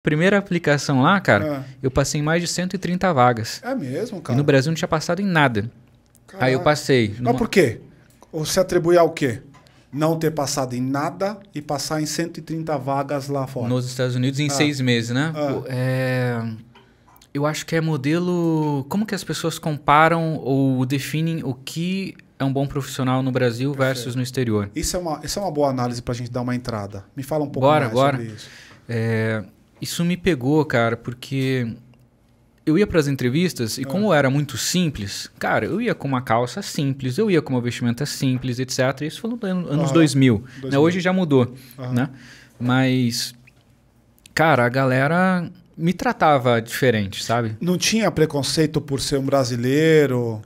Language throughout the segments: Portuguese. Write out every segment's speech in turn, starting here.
Primeira aplicação lá, cara, eu passei em mais de 130 vagas. É mesmo, cara? E no Brasil não tinha passado em nada. Caraca. Aí eu passei. Mas por quê? Você atribui ao quê? Não ter passado em nada e passar em 130 vagas lá fora. Nos Estados Unidos em 6 meses, né? Eu acho que é modelo... Como que as pessoas comparam ou definem o que é um bom profissional no Brasil versus no exterior? Isso é uma boa análise pra gente dar uma entrada. Me fala um pouco mais sobre isso. Isso me pegou, cara, porque eu ia para as entrevistas e como era muito simples, cara, eu ia com uma calça simples, eu ia com uma vestimenta simples, etc. Isso foi nos anos 2000. Né? Hoje já mudou, né? Mas, cara, a galera me tratava diferente, sabe? Não tinha preconceito por ser um brasileiro?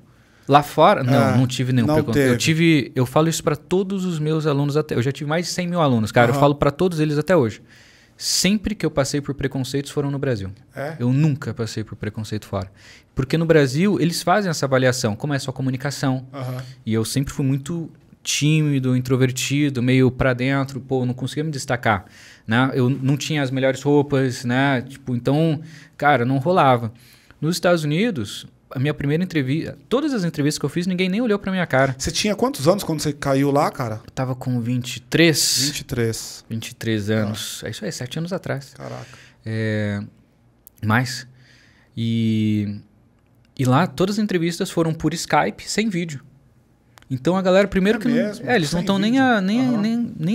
Lá fora? Não tive nenhum preconceito. Teve. Eu falo isso para todos os meus alunos até. Eu já tive mais de 100 mil alunos, cara. Eu falo para todos eles até hoje. Sempre que eu passei por preconceitos foram no Brasil. Eu nunca passei por preconceito fora. Porque no Brasil, eles fazem essa avaliação, como é a sua comunicação. E eu sempre fui muito tímido, introvertido, meio pra dentro, não conseguia me destacar. Né? Eu não tinha as melhores roupas, né? Tipo, então, cara, não rolava. Nos Estados Unidos, a minha primeira entrevista, todas as entrevistas que eu fiz, ninguém nem olhou pra minha cara. Você tinha quantos anos quando você caiu lá, cara? Eu tava com 23. 23. 23 anos. É isso aí, 7 anos atrás. Caraca. Mais. E lá, todas as entrevistas foram por Skype, sem vídeo. Então a galera, primeiro que mesmo? eles não estão nem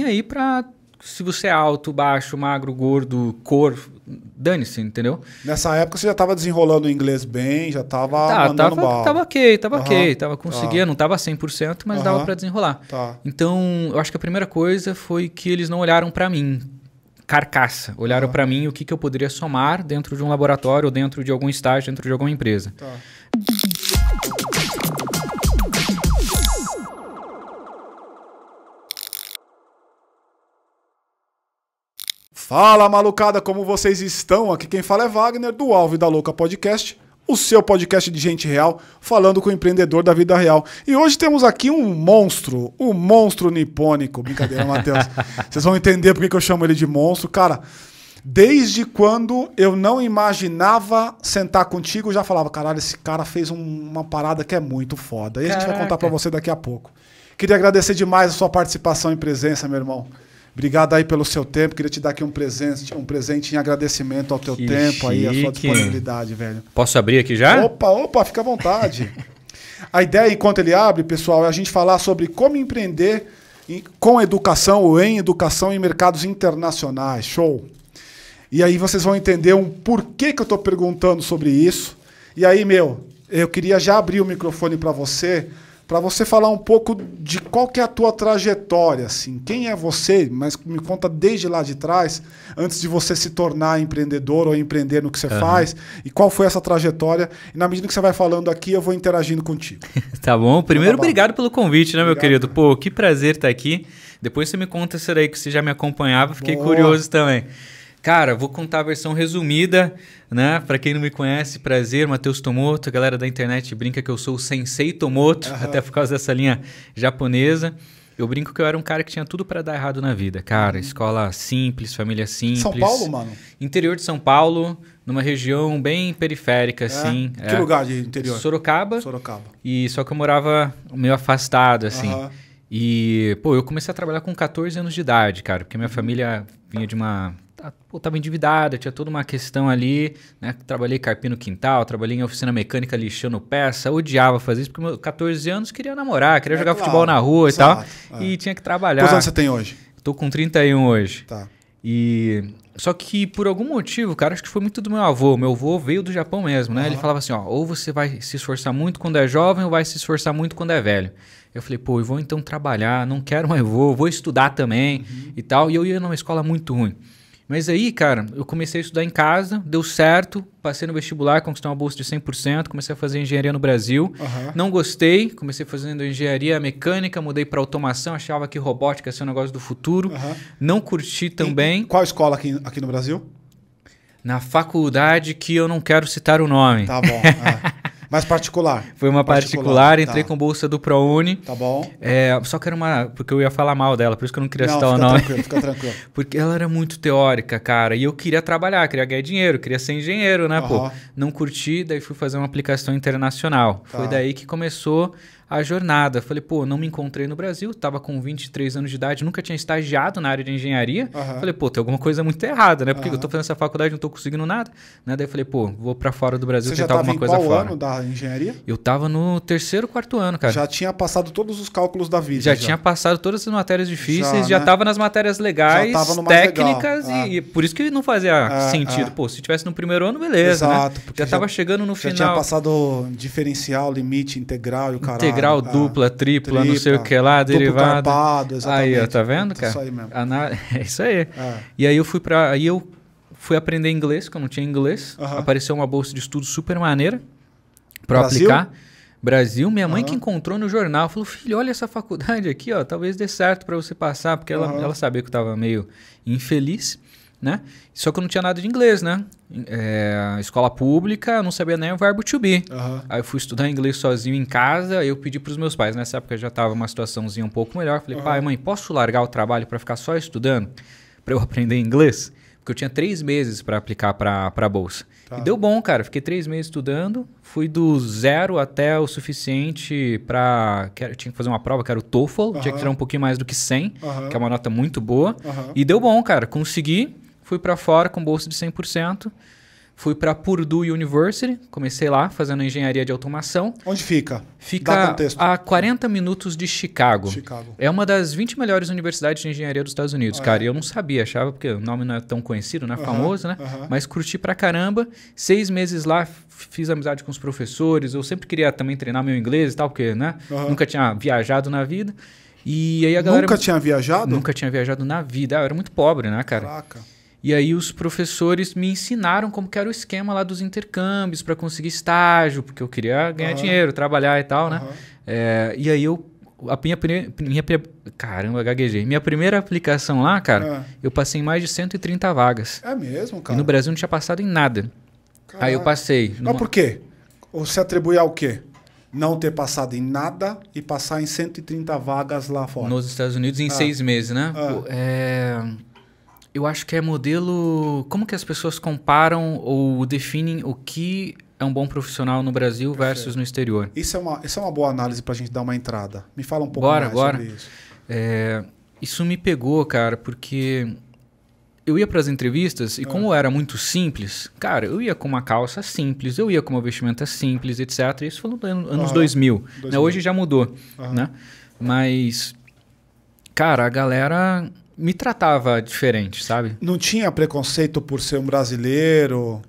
aí pra se você é alto, baixo, magro, gordo, cor, dane-se, entendeu? Nessa época você já estava desenrolando o inglês bem, já estava mandando bala. Tava ok, tava conseguindo, não tava 100%, mas dava pra desenrolar. Então, eu acho que a primeira coisa foi que eles não olharam pra mim, carcaça, olharam pra mim o que eu poderia somar dentro de um laboratório, ou dentro de algum estágio, dentro de alguma empresa. Fala, malucada, como vocês estão? Aqui quem fala é Wagner, do Alvo e da Louca Podcast, o seu podcast de gente real, falando com o empreendedor da vida real. E hoje temos aqui um monstro nipônico. Brincadeira, Matheus. Vocês vão entender por que eu chamo ele de monstro. Cara, desde quando eu não imaginava sentar contigo, eu já falava, caralho, esse cara fez uma parada que é muito foda. E a gente vai contar pra você daqui a pouco. Queria agradecer demais a sua participação e presença, meu irmão. Obrigado aí pelo seu tempo. Queria te dar aqui um presente em agradecimento ao teu tempo aí, a sua disponibilidade, velho. Posso abrir aqui já? Opa, fica à vontade. A ideia, enquanto ele abre, pessoal, é a gente falar sobre como empreender com educação ou em educação em mercados internacionais. Show! E aí vocês vão entender um porquê que eu tô perguntando sobre isso. E aí, eu queria já abrir o microfone para você falar um pouco de qual que é a tua trajetória, assim. Quem é você? Mas me conta desde lá de trás, antes de você se tornar empreendedor ou empreender no que você faz, e qual foi essa trajetória. E na medida que você vai falando aqui, eu vou interagindo contigo. Tá bom. Primeiro, obrigado pelo convite, né, meu querido? Pô, que prazer estar aqui. Depois você me conta isso aí que você já me acompanhava, fiquei curioso também. Cara, vou contar a versão resumida, né? Pra quem não me conhece, prazer, Matheus Tomoto. A galera da internet brinca que eu sou o Sensei Tomoto, até por causa dessa linha japonesa. Eu brinco que eu era um cara que tinha tudo pra dar errado na vida. Cara, escola simples, família simples. São Paulo, mano? Interior de São Paulo, numa região bem periférica, assim. Que lugar de interior? Sorocaba. Sorocaba. E só que eu morava meio afastado, assim. E, pô, eu comecei a trabalhar com 14 anos de idade, cara. Porque minha família vinha de uma... Tava endividada, tinha toda uma questão ali, né? Trabalhei carpino quintal, trabalhei em oficina mecânica lixando peça, odiava fazer isso, porque meus 14 anos queria namorar, queria jogar futebol na rua e tal, e tinha que trabalhar. Quantos anos você tem hoje? Tô com 31 hoje. Tá. Só que por algum motivo, cara, acho que foi muito do meu avô. Meu avô veio do Japão mesmo, né? Ele falava assim, ó, ou você vai se esforçar muito quando é jovem ou vai se esforçar muito quando é velho. Eu falei, pô, eu vou então trabalhar, não quero mais vou estudar também e tal. E eu ia numa escola muito ruim. Mas aí, cara, eu comecei a estudar em casa, deu certo, passei no vestibular, conquistei uma bolsa de 100%, comecei a fazer engenharia no Brasil. Não gostei, comecei fazendo engenharia mecânica, mudei para automação, achava que robótica ia ser um negócio do futuro. Não curti também. Qual escola aqui no Brasil? Na faculdade que eu não quero citar o nome. Tá bom. Mas particular? Foi uma particular, entrei tá. com bolsa do ProUni. Tá bom. Só que era uma... Porque eu ia falar mal dela, por isso que eu não queria citar o fica nome. tranquilo, fica tranquilo. Porque ela era muito teórica, cara. E eu queria trabalhar, queria ganhar dinheiro, queria ser engenheiro, né, pô? Não curti, daí fui fazer uma aplicação internacional. Tá. Foi daí que começou a jornada. Falei, pô, não me encontrei no Brasil, tava com 23 anos de idade, nunca tinha estagiado na área de engenharia. Falei, pô, tem alguma coisa muito errada, né? Porque eu tô fazendo essa faculdade, não tô conseguindo nada. Né? Daí falei, pô, vou pra fora do Brasil tentar alguma coisa fora. Você já tava em qual ano da engenharia? Eu tava no 3º, 4º ano, cara. Já tinha passado todos os cálculos da vida. Já tinha passado todas as matérias difíceis, já tava nas matérias legais, técnicas, e por isso que não fazia sentido. Pô, se tivesse no primeiro ano, beleza, exato, né? Já tava chegando no final. Já tinha passado diferencial, limite, integral e o caralho. Integral, dupla, tripla, não sei o que lá, derivada. Carpado, exatamente. Aí, ó, tá vendo, cara? Isso aí mesmo. É isso aí. E aí eu fui aprender inglês, que eu não tinha inglês. Apareceu uma bolsa de estudo super maneira pra aplicar. Brasil, minha mãe que encontrou no jornal, falou, filho, olha essa faculdade aqui, ó, talvez dê certo pra você passar, porque ela sabia que eu tava meio infeliz, né? Só que eu não tinha nada de inglês, né? Escola pública, eu não sabia nem o verbo to be. Aí eu fui estudar inglês sozinho em casa, aí eu pedi pros meus pais, nessa época já tava uma situaçãozinha um pouco melhor, falei, pai, mãe, posso largar o trabalho pra ficar só estudando? Pra eu aprender inglês? Porque eu tinha 3 meses para aplicar para a bolsa. E deu bom, cara. Fiquei 3 meses estudando. Fui do 0 até o suficiente para... Tinha que fazer uma prova, que era o TOEFL. Tinha que tirar um pouquinho mais do que 100, que é uma nota muito boa. E deu bom, cara. Consegui. Fui para fora com bolsa de 100%. Fui para Purdue University. Comecei lá, fazendo engenharia de automação. Onde fica? Fica a 40 minutos de Chicago. Chicago. É uma das 20 melhores universidades de engenharia dos Estados Unidos, cara. E eu não sabia, achava, porque o nome não é tão conhecido, não é famoso, né? Mas curti pra caramba. 6 meses lá, fiz amizade com os professores. Eu sempre queria também treinar meu inglês e tal, porque, né? Nunca tinha viajado na vida. E aí a galera... Nunca tinha viajado? Nunca tinha viajado na vida. Eu era muito pobre, né, cara? Caraca. E aí os professores me ensinaram como que era o esquema lá dos intercâmbios para conseguir estágio, porque eu queria ganhar dinheiro, trabalhar e tal, né? E aí caramba, gaguejei. Minha primeira aplicação lá, cara, eu passei em mais de 130 vagas. É mesmo, cara? E no Brasil não tinha passado em nada. Caraca. Aí eu passei. Mas por quê? Você atribui ao quê? Não ter passado em nada e passar em 130 vagas lá fora. Nos Estados Unidos em 6 meses, né? Eu acho que é modelo... Como que as pessoas comparam ou definem o que é um bom profissional no Brasil versus no exterior? Isso é uma boa análise pra gente dar uma entrada. Me fala um pouco mais sobre isso. Isso me pegou, cara, porque eu ia para as entrevistas e como era muito simples, cara, eu ia com uma calça simples, eu ia com uma vestimenta simples, etc. Isso foi nos anos 2000. Né? Hoje já mudou, né? Mas, cara, a galera... me tratava diferente, sabe? Não tinha preconceito por ser um brasileiro?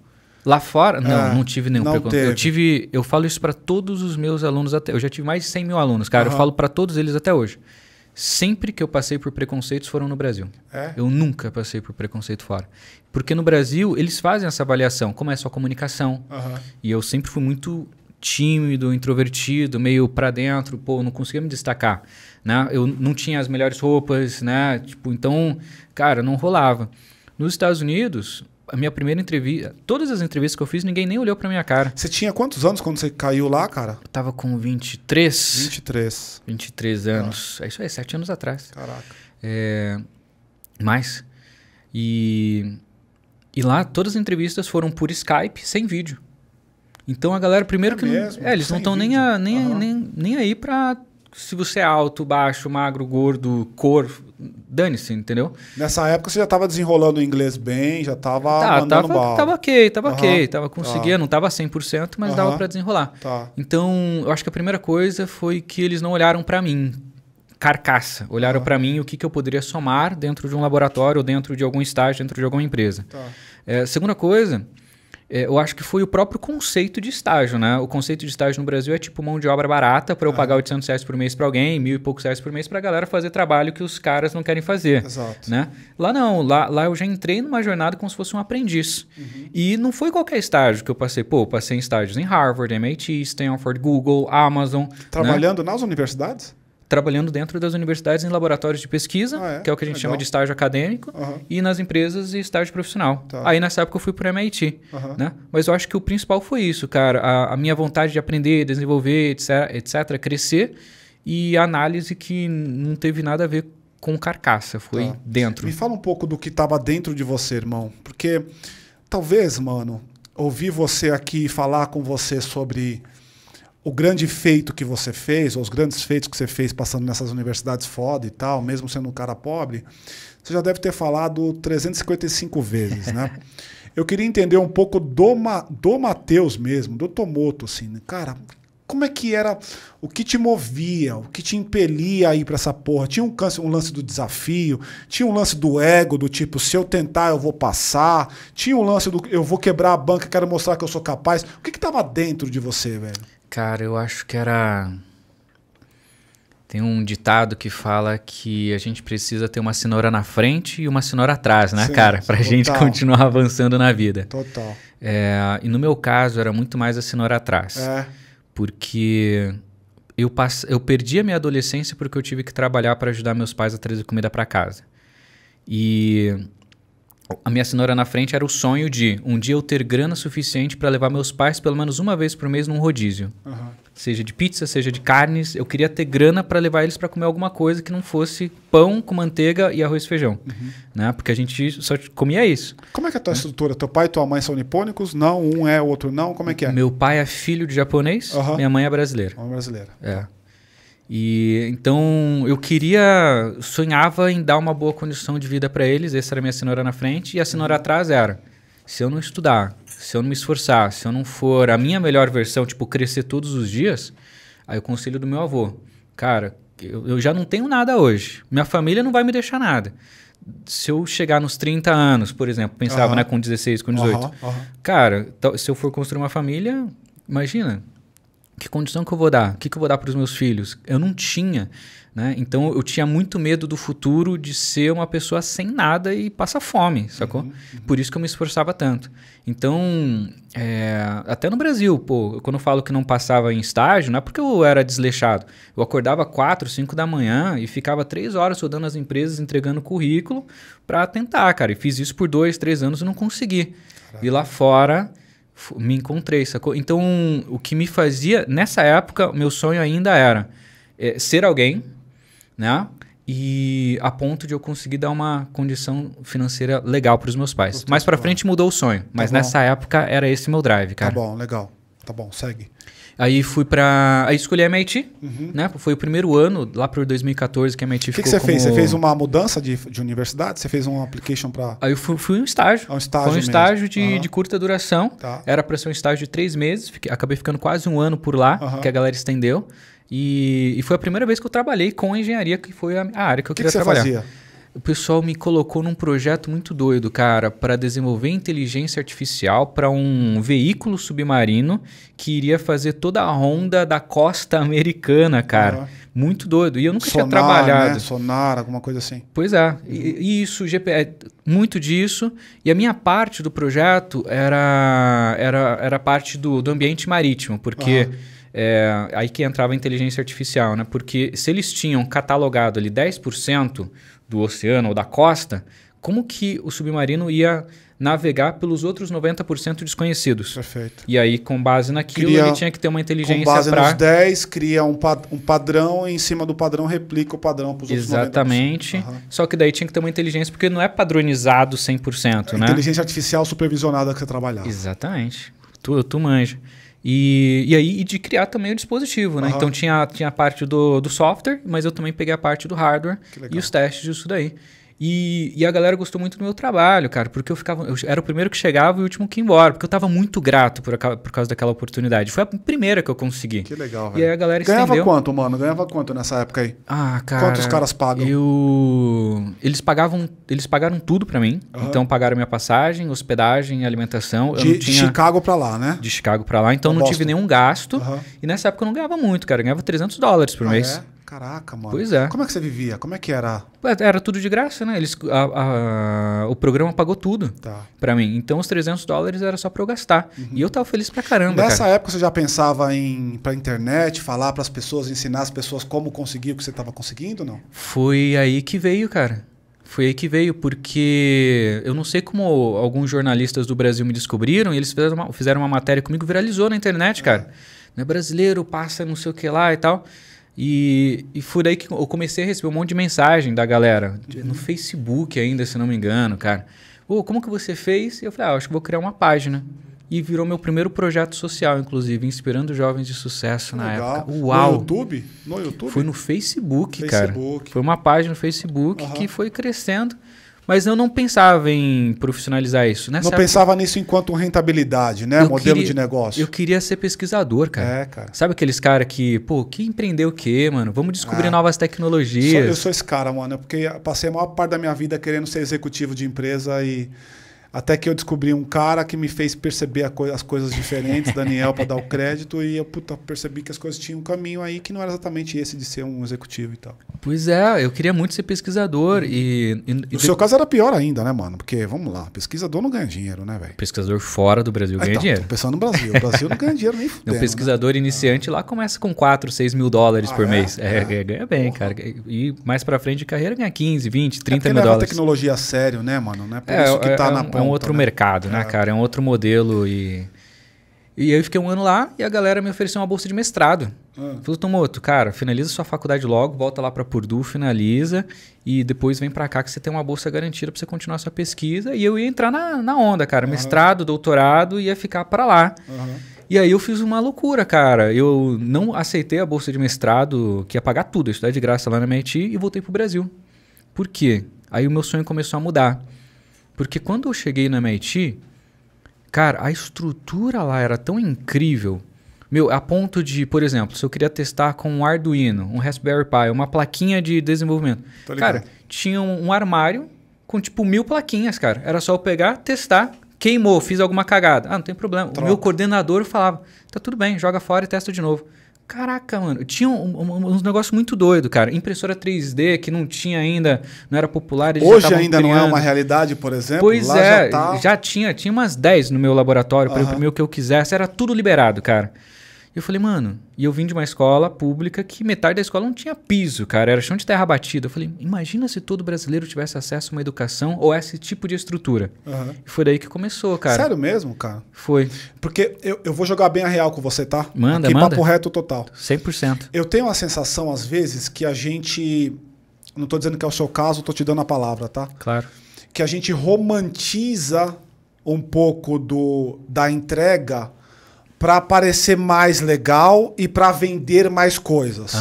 Lá fora? Não tive nenhum preconceito. Teve. Eu falo isso para todos os meus alunos. Eu já tive mais de 100 mil alunos, cara. Eu falo para todos eles até hoje. Sempre que eu passei por preconceitos foram no Brasil. Eu nunca passei por preconceito fora. Porque no Brasil, eles fazem essa avaliação. Como é a sua comunicação? E eu sempre fui muito tímido, introvertido, meio para dentro. Pô, não conseguia me destacar. Né? Eu não tinha as melhores roupas, né? Tipo, então, cara, não rolava. Nos Estados Unidos, a minha primeira entrevista... Todas as entrevistas que eu fiz, ninguém nem olhou pra minha cara. Você tinha quantos anos quando você caiu lá, cara? Eu tava com 23. 23. 23 anos. É isso aí, 7 anos atrás. Caraca. Mais. E lá, todas as entrevistas foram por Skype, sem vídeo. Então, a galera, primeiro que... mesmo? Eles não estão nem aí pra... Se você é alto, baixo, magro, gordo, cor, dane-se, entendeu? Nessa época você já estava desenrolando o inglês bem, já estava mandando bala. Tava ok, tava conseguindo, não tava 100%, mas dava para desenrolar. Então, eu acho que a primeira coisa foi que eles não olharam para mim, carcaça. Olharam para mim o que eu poderia somar dentro de um laboratório, ou dentro de algum estágio, dentro de alguma empresa. Segunda coisa... eu acho que foi o próprio conceito de estágio, né? O conceito de estágio no Brasil é tipo mão de obra barata para eu pagar R$800 por mês para alguém, R$1.000 e poucos por mês para a galera fazer trabalho que os caras não querem fazer. Exato. Né? Lá não, lá eu já entrei numa jornada como se fosse um aprendiz. E não foi qualquer estágio que eu passei. Pô, eu passei em estágios em Harvard, MIT, Stanford, Google, Amazon. Trabalhando nas universidades? trabalhando dentro das universidades em laboratórios de pesquisa, que é o que a gente chama de estágio acadêmico, e nas empresas e estágio profissional. Tá. Aí nessa época eu fui para o MIT. Né? Mas eu acho que o principal foi isso, cara. A minha vontade de aprender, desenvolver, etc., crescer, e a análise que não teve nada a ver com carcaça, foi dentro. Me fala um pouco do que estava dentro de você, irmão. Porque talvez, mano, ouvir você aqui falar com você sobre o grande feito que você fez, ou os grandes feitos que você fez passando nessas universidades foda e tal, mesmo sendo um cara pobre, você já deve ter falado 355 vezes, né? Eu queria entender um pouco do Matheus mesmo, do Tomoto, assim, né? Cara, como é que era, o que te movia, o que te impelia a ir pra essa porra? Tinha um lance do desafio, tinha um lance do ego, do tipo, se eu tentar eu vou passar, tinha um lance do eu vou quebrar a banca, quero mostrar que eu sou capaz. O que tava dentro de você, velho? Cara, eu acho que era... Tem um ditado que fala que a gente precisa ter uma cenoura na frente e uma cenoura atrás, né, cara? Pra gente continuar avançando na vida. Total. E no meu caso, era muito mais a cenoura atrás. Porque eu perdi a minha adolescência porque eu tive que trabalhar para ajudar meus pais a trazer comida para casa. E a minha cenoura na frente era o sonho de um dia eu ter grana suficiente para levar meus pais pelo menos uma vez por mês num rodízio. Seja de pizza, seja de carnes. Eu queria ter grana para levar eles para comer alguma coisa que não fosse pão com manteiga e arroz e feijão. Né? Porque a gente só comia isso. Como é que é a tua estrutura? Teu pai e tua mãe são nipônicos? Não, um é, o outro não? Como é que é? Meu pai é filho de japonês, minha mãe é brasileira. Uma brasileira. E então eu sonhava em dar uma boa condição de vida para eles. Essa era a minha cenoura na frente. E a cenoura atrás era, se eu não estudar, se eu não me esforçar, se eu não for a minha melhor versão, tipo, crescer todos os dias, aí o conselho do meu avô, cara, eu já não tenho nada hoje, minha família não vai me deixar nada. Se eu chegar nos 30 anos, por exemplo, pensava, né, com 16, com 18, cara, se eu for construir uma família, imagina, que condição que eu vou dar? O que eu vou dar para os meus filhos? Eu não tinha, né? Então eu tinha muito medo do futuro de ser uma pessoa sem nada e passar fome, sacou? Por isso que eu me esforçava tanto. Então, até no Brasil, pô, quando eu falo que não passava em estágio, não é porque eu era desleixado. Eu acordava 4, 5 da manhã e ficava 3 horas rodando as empresas, entregando currículo para tentar, cara. E fiz isso por 2, 3 anos e não consegui. Caraca. E lá fora me encontrei, sacou? Então, o que me fazia... Nessa época, o meu sonho ainda era ser alguém, né? E a ponto de eu conseguir dar uma condição financeira legal para os meus pais. Mais para frente mudou o sonho, mas nessa época era esse meu drive, cara. Tá bom, legal. Tá bom, segue. Aí aí escolhi a MIT, né? Foi o primeiro ano, lá por 2014, que a MIT ficou. O que você fez? Você fez uma mudança de universidade? Você fez um application para... Aí eu fui um estágio. Foi um estágio de curta duração. Era para ser um estágio de 3 meses. Acabei ficando quase um ano por lá, que a galera estendeu. E foi a primeira vez que eu trabalhei com engenharia, que foi a área que eu queria trabalhar. O que você fazia? O pessoal me colocou num projeto muito doido, cara, para desenvolver inteligência artificial para um veículo submarino que iria fazer toda a ronda da costa americana, cara. Muito doido. E eu nunca tinha trabalhado. Né? Sonar, alguma coisa assim. Pois é. E isso, GPS, muito disso. E a minha parte do projeto era parte do ambiente marítimo, porque... aí que entrava a inteligência artificial, né? Porque se eles tinham catalogado ali 10% do oceano ou da costa, como que o submarino ia navegar pelos outros 90% desconhecidos? Perfeito. E aí, com base naquilo, ele tinha que ter uma inteligência para... Com base nos 10, cria um padrão e em cima do padrão replica o padrão para os outros 90%. Exatamente. Só que daí tinha que ter uma inteligência, porque não é padronizado 100%, né? Inteligência artificial supervisionada que você trabalhava. Exatamente. Tu manja. E aí de criar também o dispositivo, né? Então tinha a parte do software, mas eu também peguei a parte do hardware e os testes disso daí. E a galera gostou muito do meu trabalho, cara, porque eu era o primeiro que chegava e o último que ia embora, porque eu tava muito grato por causa daquela oportunidade. Foi a primeira que eu consegui. Que legal, velho. E aí a galera Ganhava quanto, mano? Ganhava quanto nessa época aí? Ah, cara... Quantos caras pagam? Eles pagaram tudo pra mim. Então pagaram minha passagem, hospedagem, alimentação. De Chicago pra lá, né? De Chicago pra lá. Então não tive nenhum gasto. E nessa época eu não ganhava muito, cara. Eu ganhava $300 por mês. Caraca, mano. Pois é. Como é que você vivia? Como é que era? Era tudo de graça, né? O programa pagou tudo pra mim. Então os $300 era só pra eu gastar. E eu tava feliz pra caramba, Nessa cara. época você já pensava em ir pra internet, falar pras pessoas, ensinar as pessoas como conseguir o que você tava conseguindo, não? Foi aí que veio, cara. Foi aí que veio, porque eu não sei como alguns jornalistas do Brasil me descobriram e eles fizeram uma matéria comigo, viralizou na internet, cara. Não é brasileiro, passa não sei o que lá e tal. E foi daí que eu comecei a receber um monte de mensagem da galera. No Facebook ainda, se não me engano, cara. Como que você fez? E eu falei, acho que vou criar uma página. E virou meu primeiro projeto social, inclusive, inspirando jovens de sucesso na época. Uau! No YouTube? No YouTube? Foi no Facebook, cara. Foi uma página no Facebook que foi crescendo. Mas eu não pensava em profissionalizar isso. Não pensava nisso enquanto rentabilidade, né? Modelo de negócio. Eu queria ser pesquisador, cara. Cara. Sabe aqueles caras que empreendeu o quê, mano? Vamos descobrir novas tecnologias. Eu sou esse cara, mano. Porque eu passei a maior parte da minha vida querendo ser executivo de empresa e até que eu descobri um cara que me fez perceber as coisas diferentes, Daniel, para dar o crédito, e eu percebi que as coisas tinham um caminho aí que não era exatamente esse de ser um executivo e tal. Pois é, eu queria muito ser pesquisador No seu caso era pior ainda, né, mano? Porque, vamos lá, pesquisador não ganha dinheiro, né, velho? Pesquisador fora do Brasil ganha dinheiro. Tô pensando no Brasil. O Brasil não ganha dinheiro nem fudendo. O pesquisador iniciante lá começa com 4, 6 mil dólares por mês. Ganha bem, cara. E mais pra frente de carreira ganha 15, 20, 30 mil dólares. É tecnologia a sério, né, mano? Não é por isso que tá na ponta, é um outro mercado, né, cara? É um outro modelo e aí eu fiquei um ano lá e a galera me ofereceu uma bolsa de mestrado. Falou, Tomoto, cara, finaliza sua faculdade logo, volta lá pra Purdue, finaliza e depois vem pra cá que você tem uma bolsa garantida pra você continuar sua pesquisa. E eu ia entrar na onda, cara. Mestrado, doutorado, ia ficar pra lá. E aí eu fiz uma loucura, cara. Eu não aceitei a bolsa de mestrado, que ia pagar tudo, eu estudar de graça lá na MIT e voltei pro Brasil. Por quê? Aí o meu sonho começou a mudar. Porque quando eu cheguei no MIT, cara, a estrutura lá era tão incrível. A ponto de, por exemplo, se eu queria testar com um Arduino, um Raspberry Pi, uma plaquinha de desenvolvimento. Cara, tinha um armário com tipo 1000 plaquinhas, cara. Era só eu pegar, testar, queimou, fiz alguma cagada. Não tem problema. O meu coordenador falava, tá tudo bem, joga fora e testa de novo. Caraca, mano, tinha uns negócios muito doidos, cara. Impressora 3D que não tinha ainda, não era popular. Hoje ainda criando. Não é uma realidade, por exemplo? Pois lá já tinha umas 10 no meu laboratório para imprimir o que eu quisesse. Era tudo liberado, cara. E eu falei, mano, e eu vim de uma escola pública que metade da escola não tinha piso, cara, era chão de terra batida. Eu falei, imagina se todo brasileiro tivesse acesso a uma educação ou a esse tipo de estrutura. E foi daí que começou, cara. Sério mesmo, cara? Foi. Porque eu vou jogar bem a real com você, tá? Manda. Papo reto total. 100%. Eu tenho a sensação, às vezes, que a gente... Não tô dizendo que é o seu caso, tô te dando a palavra, tá? Claro. Que a gente romantiza um pouco da entrega para parecer mais legal e para vender mais coisas.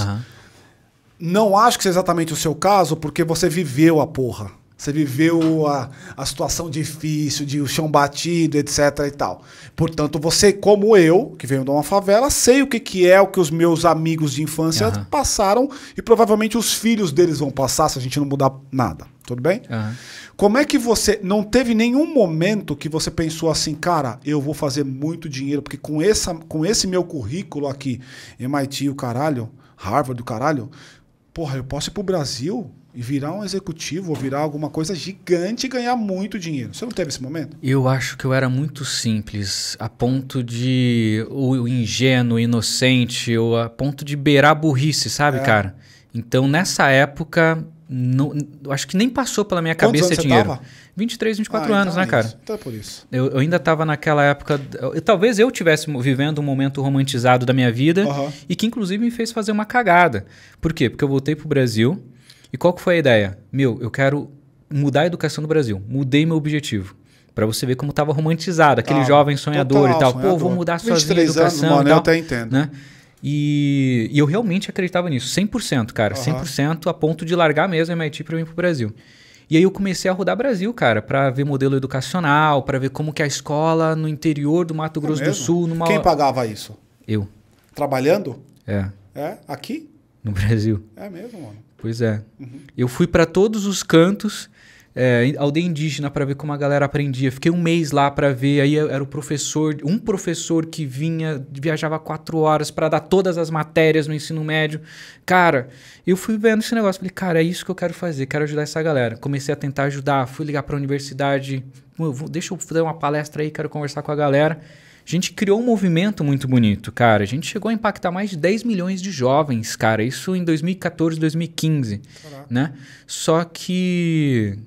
Não acho que seja exatamente o seu caso, porque você viveu a porra. Você viveu a situação difícil, de o chão batido, etc. e tal. Portanto, você, como eu, que venho de uma favela, sei o que é o que os meus amigos de infância passaram e provavelmente os filhos deles vão passar se a gente não mudar nada. Tudo bem? Como é que você... Não teve nenhum momento que você pensou assim, cara, eu vou fazer muito dinheiro, porque com esse meu currículo aqui, MIT o caralho, Harvard o caralho, porra, eu posso ir pro Brasil e virar um executivo ou virar alguma coisa gigante e ganhar muito dinheiro. Você não teve esse momento? Eu acho que eu era muito simples, a ponto de... o ingênuo, inocente, ou a ponto de beirar a burrice, sabe, cara? Então, nessa época... Não, acho que nem passou pela minha cabeça dinheiro. Tava? 23, 24 anos, né, cara? Então é por isso. Eu ainda estava naquela época... Talvez eu estivesse vivendo um momento romantizado da minha vida e que, inclusive, me fez fazer uma cagada. Por quê? Porque eu voltei pro Brasil e qual que foi a ideia? Eu quero mudar a educação do Brasil. Mudei meu objetivo. Para você ver como estava romantizado. Aquele jovem sonhador e tal. Sonhador. Pô, vou mudar sozinho a educação anos, mano, e tal. eu até entendo. Né? E eu realmente acreditava nisso, 100%, cara, 100% a ponto de largar mesmo a MIT para vir pro Brasil. E aí eu comecei a rodar Brasil, cara, para ver modelo educacional, para ver como que a escola no interior do Mato Grosso do Sul... Quem pagava isso? Eu. Trabalhando? É. Aqui? No Brasil. É mesmo, mano. Pois é. Eu fui para todos os cantos aldeia indígena para ver como a galera aprendia. Fiquei um mês lá para ver. Aí era um professor que viajava 4 horas para dar todas as matérias no ensino médio. Cara, eu fui vendo esse negócio. Falei, cara, é isso que eu quero fazer. Quero ajudar essa galera. Comecei a tentar ajudar. Fui ligar para a universidade. Deixa eu fazer uma palestra aí, quero conversar com a galera. A gente criou um movimento muito bonito, cara. A gente chegou a impactar mais de 10 milhões de jovens, cara. Isso em 2014, 2015, né? Só que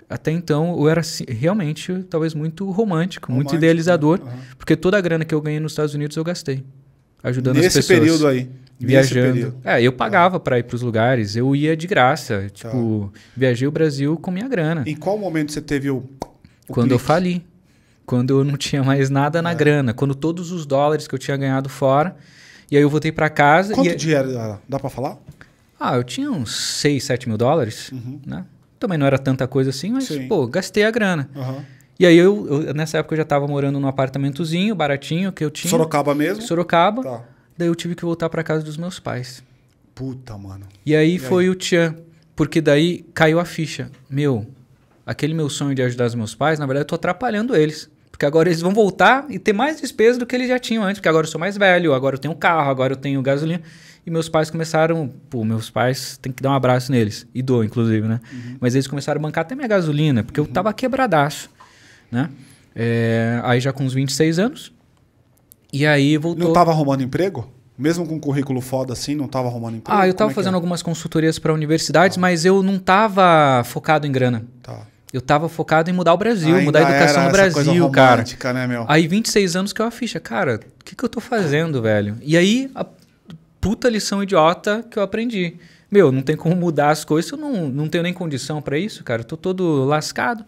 até então eu era realmente talvez muito romântico, muito idealizador, porque toda a grana que eu ganhei nos Estados Unidos eu gastei ajudando as pessoas. Nesse período aí? Viajando. Eu pagava para ir para os lugares, eu ia de graça. Tipo, viajei o Brasil com minha grana. Em qual momento você teve o Quando eu fali. Quando eu não tinha mais nada na grana. Quando todos os dólares que eu tinha ganhado fora. E aí eu voltei para casa. Quanto dinheiro dá para falar? Eu tinha uns 6, 7 mil dólares. Né? Também não era tanta coisa assim, mas, pô, gastei a grana. E aí nessa época eu já estava morando num apartamentozinho baratinho que eu tinha. Sorocaba mesmo? Sorocaba. Tá. Daí eu tive que voltar para casa dos meus pais. Puta, mano. E aí foi o tchan. Porque daí caiu a ficha. Aquele meu sonho de ajudar os meus pais, na verdade eu tô atrapalhando eles. Porque agora eles vão voltar e ter mais despesa do que eles já tinham antes. Porque agora eu sou mais velho, agora eu tenho carro, agora eu tenho gasolina. E meus pais começaram... meus pais, tem que dar um abraço neles. E dou, inclusive, né? Mas eles começaram a bancar até minha gasolina, porque eu tava quebradaço, né? Aí já com uns 26 anos. E aí voltou... Não tava arrumando emprego? Mesmo com um currículo foda assim, não tava arrumando emprego? Eu tava fazendo algumas consultorias para universidades, mas eu não tava focado em grana. Eu tava focado em mudar o Brasil, mudar a educação no Brasil, cara. Né, meu? Aí 26 anos que eu a ficha, cara, o que eu tô fazendo, velho? E aí, a puta lição idiota que eu aprendi. Não tem como mudar as coisas, eu não tenho nem condição para isso, cara. Eu tô todo lascado.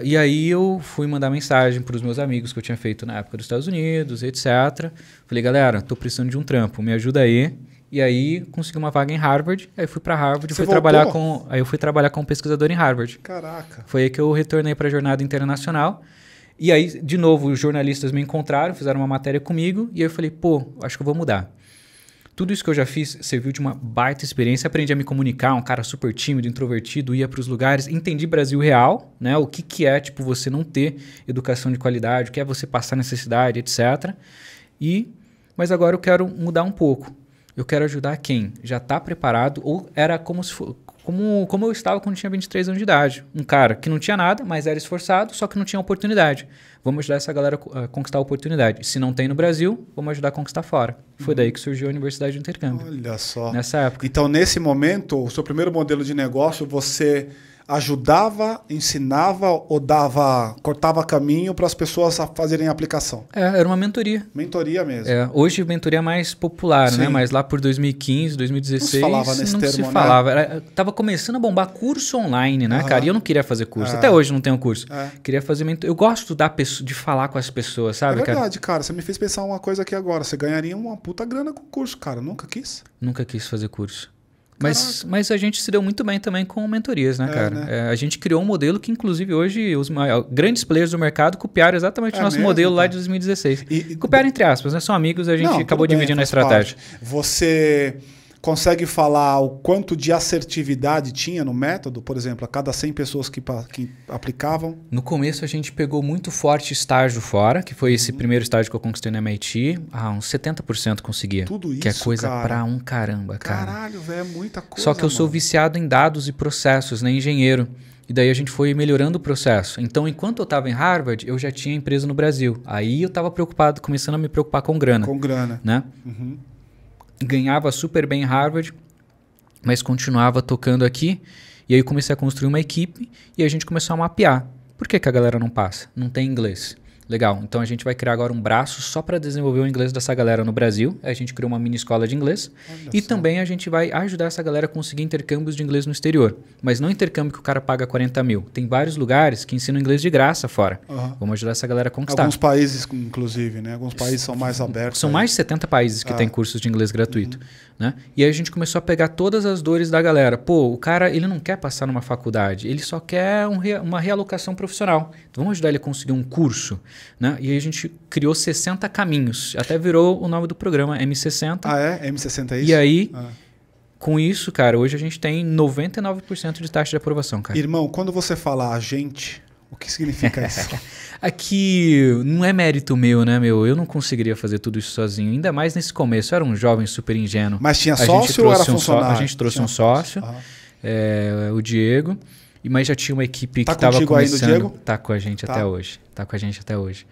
E aí eu fui mandar mensagem para os meus amigos que eu tinha feito na época dos Estados Unidos, etc. Falei, galera, tô precisando de um trampo, me ajuda aí. E aí consegui uma vaga em Harvard, aí fui para Harvard, aí eu fui trabalhar como pesquisador em Harvard. Caraca. Foi aí que eu retornei para a jornada internacional. E aí, de novo, os jornalistas me encontraram, fizeram uma matéria comigo, e aí eu falei, acho que eu vou mudar. Tudo isso que eu já fiz serviu de uma baita experiência, aprendi a me comunicar, um cara super tímido, introvertido, ia para os lugares, entendi Brasil real, né? O que é tipo você não ter educação de qualidade, o que é você passar necessidade, etc. Mas agora eu quero mudar um pouco. Eu quero ajudar quem já está preparado, ou era como eu estava quando tinha 23 anos de idade. Um cara que não tinha nada, mas era esforçado, só que não tinha oportunidade. Vamos ajudar essa galera a conquistar a oportunidade. Se não tem no Brasil, vamos ajudar a conquistar fora. Foi daí que surgiu a Universidade de Intercâmbio. Olha só. Nessa época. Então, nesse momento, o seu primeiro modelo de negócio, você ajudava, ensinava ou cortava caminho para as pessoas a fazerem a aplicação? Era uma mentoria. Mentoria mesmo. Hoje mentoria é mais popular, né? Mas lá por 2015, 2016 não se falava nesse termo, se falava. Tava começando a bombar curso online, né, cara? E eu não queria fazer curso. Até hoje não tenho curso. Queria fazer mentoria. Eu gosto de falar com as pessoas, sabe, cara? É verdade, cara. Você me fez pensar uma coisa aqui agora. Você ganharia uma puta grana com curso, cara. Nunca quis? Nunca quis fazer curso. Mas a gente se deu muito bem também com mentorias, né, cara? Né? A gente criou um modelo que, inclusive, hoje os grandes players do mercado copiaram exatamente o nosso modelo lá de 2016. Copiaram entre aspas, né? São amigos, a gente acabou dividindo a estratégia. Você consegue falar o quanto de assertividade tinha no método? Por exemplo, a cada 100 pessoas que aplicavam? No começo a gente pegou muito forte estágio fora, que foi esse primeiro estágio que eu conquistei no MIT. Uns 70% conseguia. Tudo isso, que é coisa pra um caramba, cara. Caralho, velho, é muita coisa. Só que eu sou viciado em dados e processos, né? Engenheiro. E daí a gente foi melhorando o processo. Então, enquanto eu estava em Harvard, eu já tinha empresa no Brasil. Aí eu estava preocupado, começando a me preocupar com grana. Com grana. Né? Ganhava super bem em Harvard, mas continuava tocando aqui. E aí eu comecei a construir uma equipe e a gente começou a mapear. Por que a galera não passa? Não tem inglês. Legal, então a gente vai criar agora um braço só para desenvolver o inglês dessa galera no Brasil. A gente criou uma mini escola de inglês. E também a gente vai ajudar essa galera a conseguir intercâmbios de inglês no exterior. Mas não intercâmbio que o cara paga 40 mil. Tem vários lugares que ensinam inglês de graça fora. Vamos ajudar essa galera a conquistar. Alguns países, inclusive, né? Alguns países são mais abertos. São mais de 70 países que têm cursos de inglês gratuito. Né? E aí a gente começou a pegar todas as dores da galera. O cara ele não quer passar numa faculdade, ele só quer uma realocação profissional. Então vamos ajudar ele a conseguir um curso. Né? E aí a gente criou 60 caminhos. Até virou o nome do programa, M60. M60 é isso? E aí, com isso, cara, hoje a gente tem 99% de taxa de aprovação, cara. Irmão, quando você fala agente, o que significa isso? Aqui não é mérito meu, né, meu? Eu não conseguiria fazer tudo isso sozinho. Ainda mais nesse começo. Eu era um jovem super ingênuo. Mas tinha sócio ou era funcionário? A gente trouxe um sócio, o Diego. Mas já tinha uma equipe que estava começando. Aí, Diego? Tá com a gente até hoje. Tá com a gente até hoje.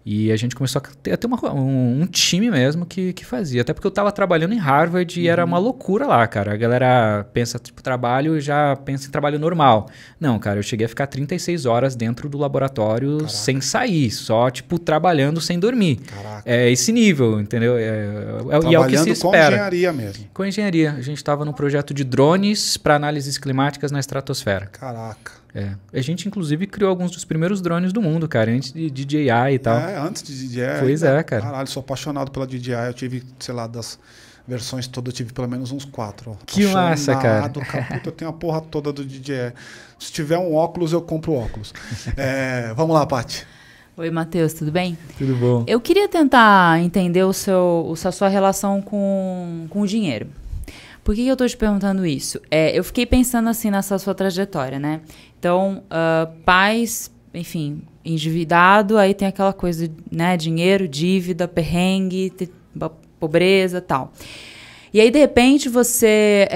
E a gente começou a ter um time mesmo que fazia. Até porque eu estava trabalhando em Harvard e era uma loucura lá, cara. A galera pensa, tipo, trabalho já pensa em trabalho normal. Não, cara, eu cheguei a ficar 36 horas dentro do laboratório sem sair. Só, tipo, trabalhando sem dormir. Caraca. É esse nível, entendeu? E é o que se espera. Com engenharia mesmo. Com engenharia. A gente estava num projeto de drones para análises climáticas na estratosfera. Caraca. A gente, inclusive, criou alguns dos primeiros drones do mundo, cara, antes de DJI e tal. Antes de DJI. Pois é, cara. Caralho, sou apaixonado pela DJI. Eu tive, sei lá, das versões todas, eu tive pelo menos uns 4. Que massa, cara. Puta, eu tenho a porra toda do DJI. Se tiver um óculos, eu compro óculos. Vamos lá, Paty. Oi, Matheus, tudo bem? Tudo bom. Eu queria tentar entender a sua relação com o dinheiro. Por que eu estou te perguntando isso? Eu fiquei pensando assim nessa sua trajetória, né? Então, pais, enfim, endividado, aí tem aquela coisa, né? Dinheiro, dívida, perrengue, pobreza e tal. E aí, de repente, você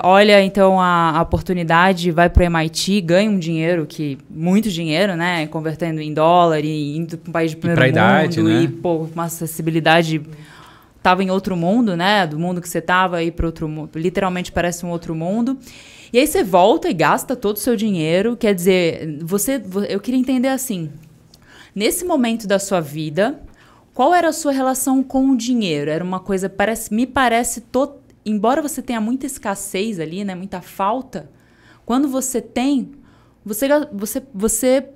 olha, então, a oportunidade, vai para o MIT, ganha um dinheiro, muito dinheiro, né? Convertendo em dólar e indo para um país de primeiro mundo. Idade, né? E, pô, uma acessibilidade... Estava em outro mundo, né? Do mundo que você estava aí para outro mundo. Literalmente parece um outro mundo. E aí você volta e gasta todo o seu dinheiro. Quer dizer, eu queria entender assim, nesse momento da sua vida, qual era a sua relação com o dinheiro? Era uma coisa, embora você tenha muita escassez ali, né? Muita falta, quando você tem, você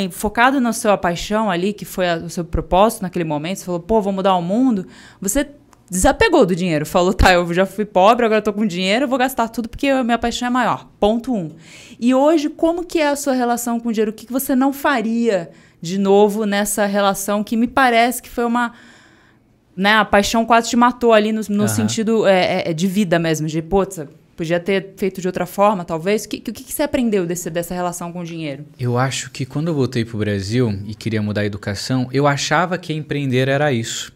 focado na sua paixão ali, que foi o seu propósito naquele momento, você falou, pô, vou mudar o mundo, você desapegou do dinheiro, falou, tá, eu já fui pobre, agora eu tô com dinheiro, eu vou gastar tudo porque a minha paixão é maior, ponto 1. E hoje, como que é a sua relação com o dinheiro? O que você não faria de novo nessa relação que me parece que foi uma... Né, a paixão quase te matou ali no sentido de vida mesmo, de, putz, podia ter feito de outra forma, talvez. O que você aprendeu dessa relação com o dinheiro? Eu acho que quando eu voltei para o Brasil e queria mudar a educação, eu achava que empreender era isso.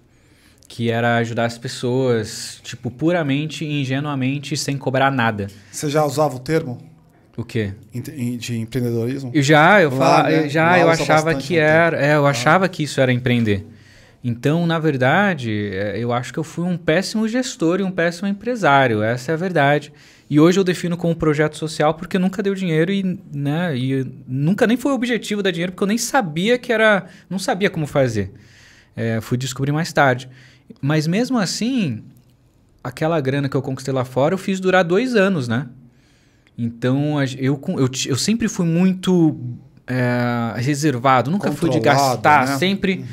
Que era ajudar as pessoas, tipo, puramente, ingenuamente, sem cobrar nada. Você já usava o termo? O quê? De empreendedorismo? Eu achava que era. Eu achava que isso era empreender. Então, na verdade, eu acho que eu fui um péssimo gestor e um péssimo empresário. Essa é a verdade. E hoje eu defino como projeto social porque nunca deu dinheiro e nunca nem foi o objetivo dar dinheiro porque eu nem sabia não sabia como fazer. Fui descobrir mais tarde. Mas mesmo assim, aquela grana que eu conquistei lá fora, eu fiz durar 2 anos, né? Então, eu sempre fui muito... reservado, nunca fui de gastar, né? Sempre,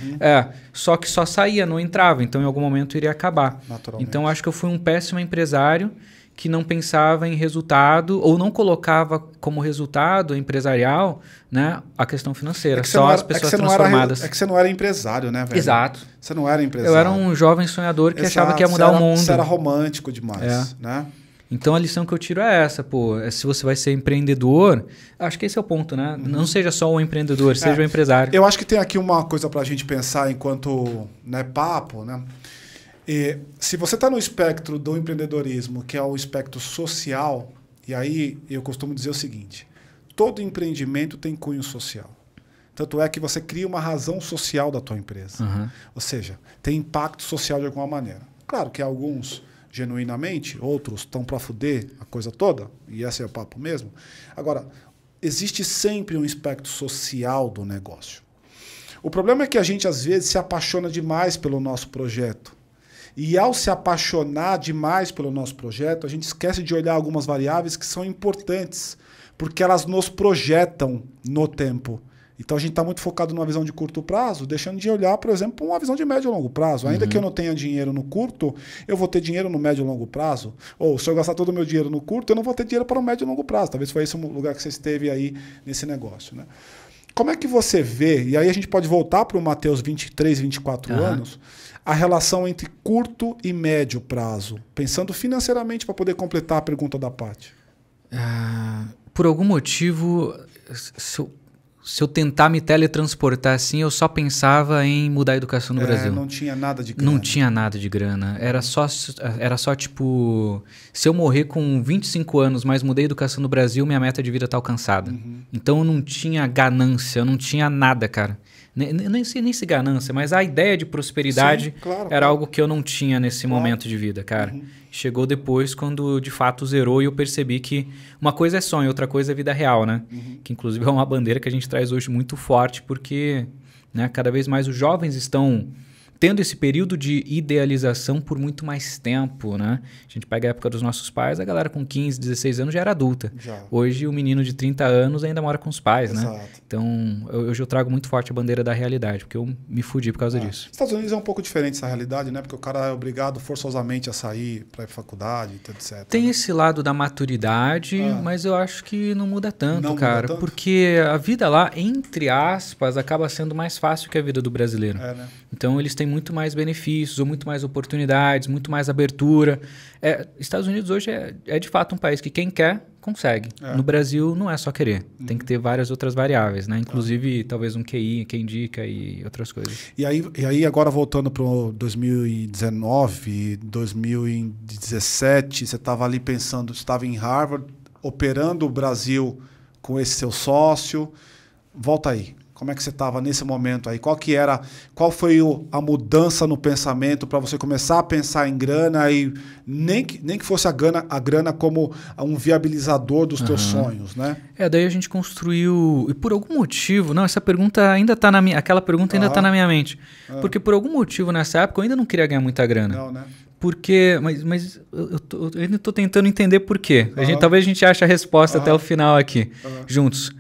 só que só saía, não entrava, então em algum momento iria acabar. Então acho que eu fui um péssimo empresário que não pensava em resultado ou não colocava como resultado empresarial, né, a questão financeira, só as pessoas transformadas. É que você não era empresário, né, velho? Exato. Você não era empresário. Eu era um jovem sonhador que achava que ia mudar o mundo. Você era romântico demais, né? Então a lição que eu tiro é essa, se você vai ser empreendedor, acho que esse é o ponto, né? Não seja só um empreendedor, seja um empresário. Eu acho que tem aqui uma coisa pra gente pensar enquanto papo, né? Se você está no espectro do empreendedorismo, que é o espectro social, e aí eu costumo dizer o seguinte, todo empreendimento tem cunho social. Tanto é que você cria uma razão social da tua empresa. Ou seja, tem impacto social de alguma maneira. Claro que alguns... genuinamente, outros estão para fuder a coisa toda, e esse é o papo mesmo. Agora, existe sempre um aspecto social do negócio. O problema é que a gente, às vezes, se apaixona demais pelo nosso projeto. E ao se apaixonar demais pelo nosso projeto, a gente esquece de olhar algumas variáveis que são importantes, porque elas nos projetam no tempo. Então a gente está muito focado numa visão de curto prazo, deixando de olhar, por exemplo, para uma visão de médio e longo prazo. Ainda que eu não tenha dinheiro no curto, eu vou ter dinheiro no médio e longo prazo. Ou se eu gastar todo o meu dinheiro no curto, eu não vou ter dinheiro para o médio e longo prazo. Talvez foi esse o lugar que você esteve aí nesse negócio, né? Como é que você vê, e aí a gente pode voltar para o Matheus 23, 24 anos, a relação entre curto e médio prazo, pensando financeiramente para poder completar a pergunta da Paty? Por algum motivo, se eu tentar me teletransportar assim, eu só pensava em mudar a educação no Brasil. Não tinha nada de grana. Não tinha nada de grana. Era só tipo, se eu morrer com 25 anos, mas mudei a educação no Brasil, minha meta de vida tá alcançada. Então eu não tinha ganância, eu não tinha nada, cara. Nem se ganância, mas a ideia de prosperidade era algo que eu não tinha nesse momento de vida, cara. Chegou depois quando de fato zerou e eu percebi que uma coisa é sonho, outra coisa é vida real, né? Que inclusive é uma bandeira que a gente traz hoje muito forte porque, né, cada vez mais os jovens estão tendo esse período de idealização por muito mais tempo, né? A gente pega a época dos nossos pais, a galera com 15, 16 anos já era adulta. Hoje o menino de 30 anos ainda mora com os pais, né? Então hoje eu trago muito forte a bandeira da realidade, porque eu me fudi por causa disso. Estados Unidos é um pouco diferente essa realidade, né? Porque o cara é obrigado forçosamente a sair para ir pra faculdade, etc. Tem esse lado da maturidade, mas eu acho que não muda tanto, cara. Porque a vida lá, entre aspas, acaba sendo mais fácil que a vida do brasileiro. Né? Então eles têm muito mais benefícios, ou muito mais oportunidades, muito mais abertura. Estados Unidos hoje é de fato um país que quem quer, consegue. No Brasil não é só querer. Tem que ter várias outras variáveis, né? Inclusive talvez um QI, quem indica e outras coisas. E aí agora voltando para 2019, 2017, você estava ali pensando, estava em Harvard, operando o Brasil com esse seu sócio. Volta aí. Como é que você estava nesse momento aí? Qual foi a mudança no pensamento para você começar a pensar em grana e nem que fosse a grana como um viabilizador dos teus sonhos, né? Daí a gente construiu, e por algum motivo, essa pergunta ainda está aquela pergunta ainda está na minha mente. Porque por algum motivo nessa época eu ainda não queria ganhar muita grana. Não, né? Mas eu ainda estou tentando entender por quê. Talvez a gente ache a resposta até o final aqui, juntos.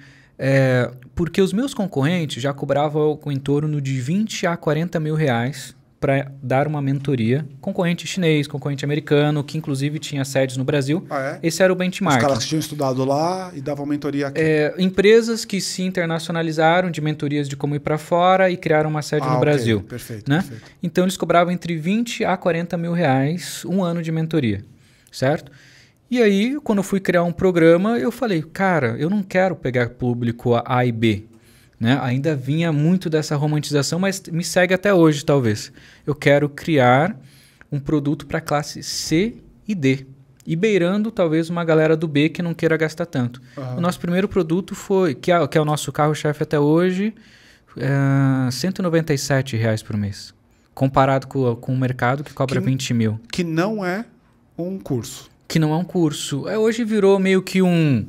Porque os meus concorrentes já cobravam em torno de 20 a 40 mil reais para dar uma mentoria. Concorrente chinês, concorrente americano, que inclusive tinha sedes no Brasil. Esse era o benchmark. Os caras que tinham estudado lá e davam mentoria aqui. Empresas que se internacionalizaram de mentorias de como ir para fora e criaram uma sede no Brasil. Perfeito, né? perfeito. Então eles cobravam entre 20 a 40 mil reais um ano de mentoria, certo? E aí, quando eu fui criar um programa, eu falei, cara, eu não quero pegar público A e B. Né? Ainda vinha muito dessa romantização, mas me segue até hoje, talvez. Eu quero criar um produto para classe C e D. E beirando, talvez, uma galera do B que não queira gastar tanto. O nosso primeiro produto foi, que é o nosso carro-chefe até hoje, R$197 por mês. Comparado com o mercado que cobra 20 mil. Que não é um curso. Que não é um curso. Hoje virou meio que um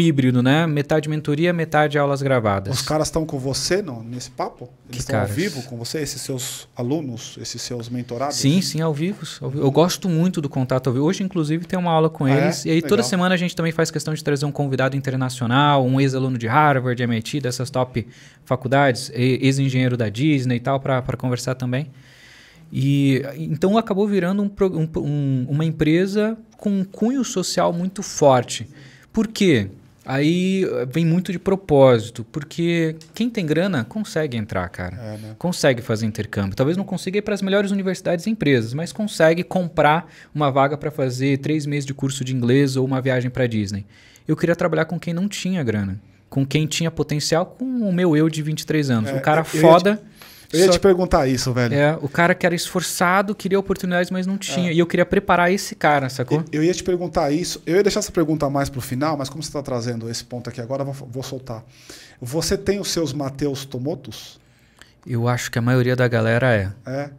híbrido, né? Metade mentoria, metade aulas gravadas. Os caras estão com você nesse papo? Eles estão ao vivo com você? Esses seus alunos, esses seus mentorados? Sim, ao vivo. Eu gosto muito do contato ao vivo. Hoje, inclusive, tem uma aula com eles. E aí, toda semana, a gente também faz questão de trazer um convidado internacional, um ex-aluno de Harvard, de MIT, dessas top faculdades, ex-engenheiro da Disney e tal, para conversar também. E então acabou virando uma empresa com um cunho social muito forte. Por quê? Aí vem muito de propósito, porque quem tem grana consegue entrar, cara. Né? Consegue fazer intercâmbio. Talvez não consiga ir para as melhores universidades e empresas, mas consegue comprar uma vaga para fazer 3 meses de curso de inglês ou uma viagem para Disney. Eu queria trabalhar com quem não tinha grana, com quem tinha potencial, com o meu eu de 23 anos. Um cara foda... Eu ia te perguntar isso, velho. O cara que era esforçado, queria oportunidades, mas não tinha. E eu queria preparar esse cara, sacou? Eu ia te perguntar isso. Eu ia deixar essa pergunta mais pro final, mas como você está trazendo esse ponto aqui agora, eu vou soltar. Você tem os seus Matheus Tomotos? Eu acho que a maioria da galera é.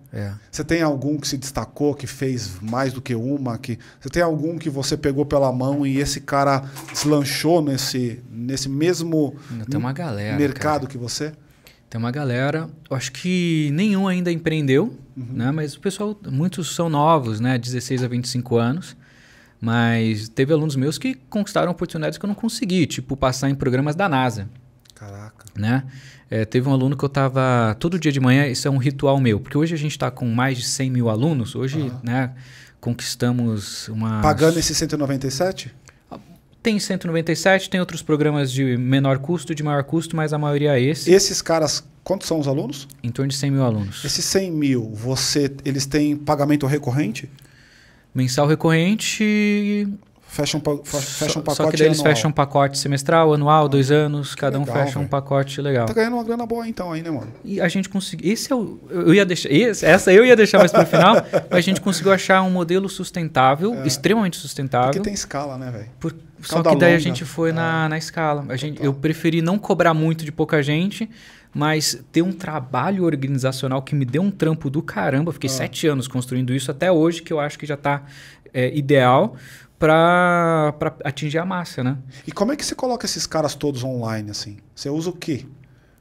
Você tem algum que se destacou, que fez mais do que uma? Você tem algum que você pegou pela mão e esse cara deslanchou nesse mesmo tem uma galera, mercado cara. Que você? Tem uma galera, eu acho que nenhum ainda empreendeu, né? Mas o pessoal, muitos são novos, né? 16 a 25 anos. Mas teve alunos meus que conquistaram oportunidades que eu não consegui, tipo passar em programas da NASA. Caraca. Né? Teve um aluno que eu estava todo dia de manhã, isso é um ritual meu, porque hoje a gente está com mais de 100 mil alunos, hoje né, conquistamos uma... Pagando esse 197? Tem 197, tem outros programas de menor custo, de maior custo, mas a maioria é esse. Esses caras, quantos são os alunos? Em torno de 100 mil alunos. Esses 100 mil, eles têm pagamento recorrente? Mensal recorrente... Fecha um pacote Só que daí eles anual. fecham um pacote semestral, anual, 2 anos, cada um legal, fecha um velho. pacote legal. Tá ganhando uma grana boa então aí, né, mano? E a gente conseguiu. Esse é o. Eu ia deixar. Essa eu ia deixar mais pro final, mas a gente conseguiu achar um modelo sustentável, extremamente sustentável. Porque tem escala, né, velho? Só Cauda que daí a longa. gente foi na escala. Eu preferi não cobrar muito de pouca gente, mas ter um trabalho organizacional que me deu um trampo do caramba. Fiquei 7 anos construindo isso até hoje, que eu acho que já está ideal para atingir a massa, né? E como é que você coloca esses caras todos online, assim? Você usa o quê?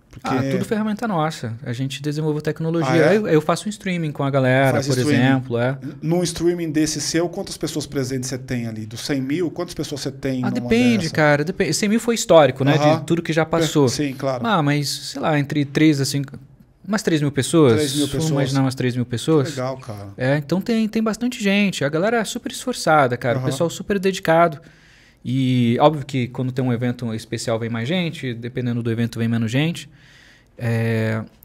Porque... Tudo ferramenta nossa. A gente desenvolveu tecnologia. Ah, é? Eu faço um streaming com a galera, Faz por streaming. exemplo. Num streaming desse seu, quantas pessoas presentes você tem ali? Dos 100 mil, quantas pessoas você tem numa Depende, dessa? cara. Depende. 100 mil foi histórico, né? Aham. De tudo que já passou. Sim, claro. Mas, sei lá, entre 3 a 5... Umas 3 mil pessoas? 3 mil pessoas. Vamos imaginar umas 3 mil pessoas? Legal, cara. Então tem bastante gente. A galera é super esforçada, cara. O pessoal super dedicado. E óbvio que quando tem um evento especial vem mais gente, dependendo do evento vem menos gente.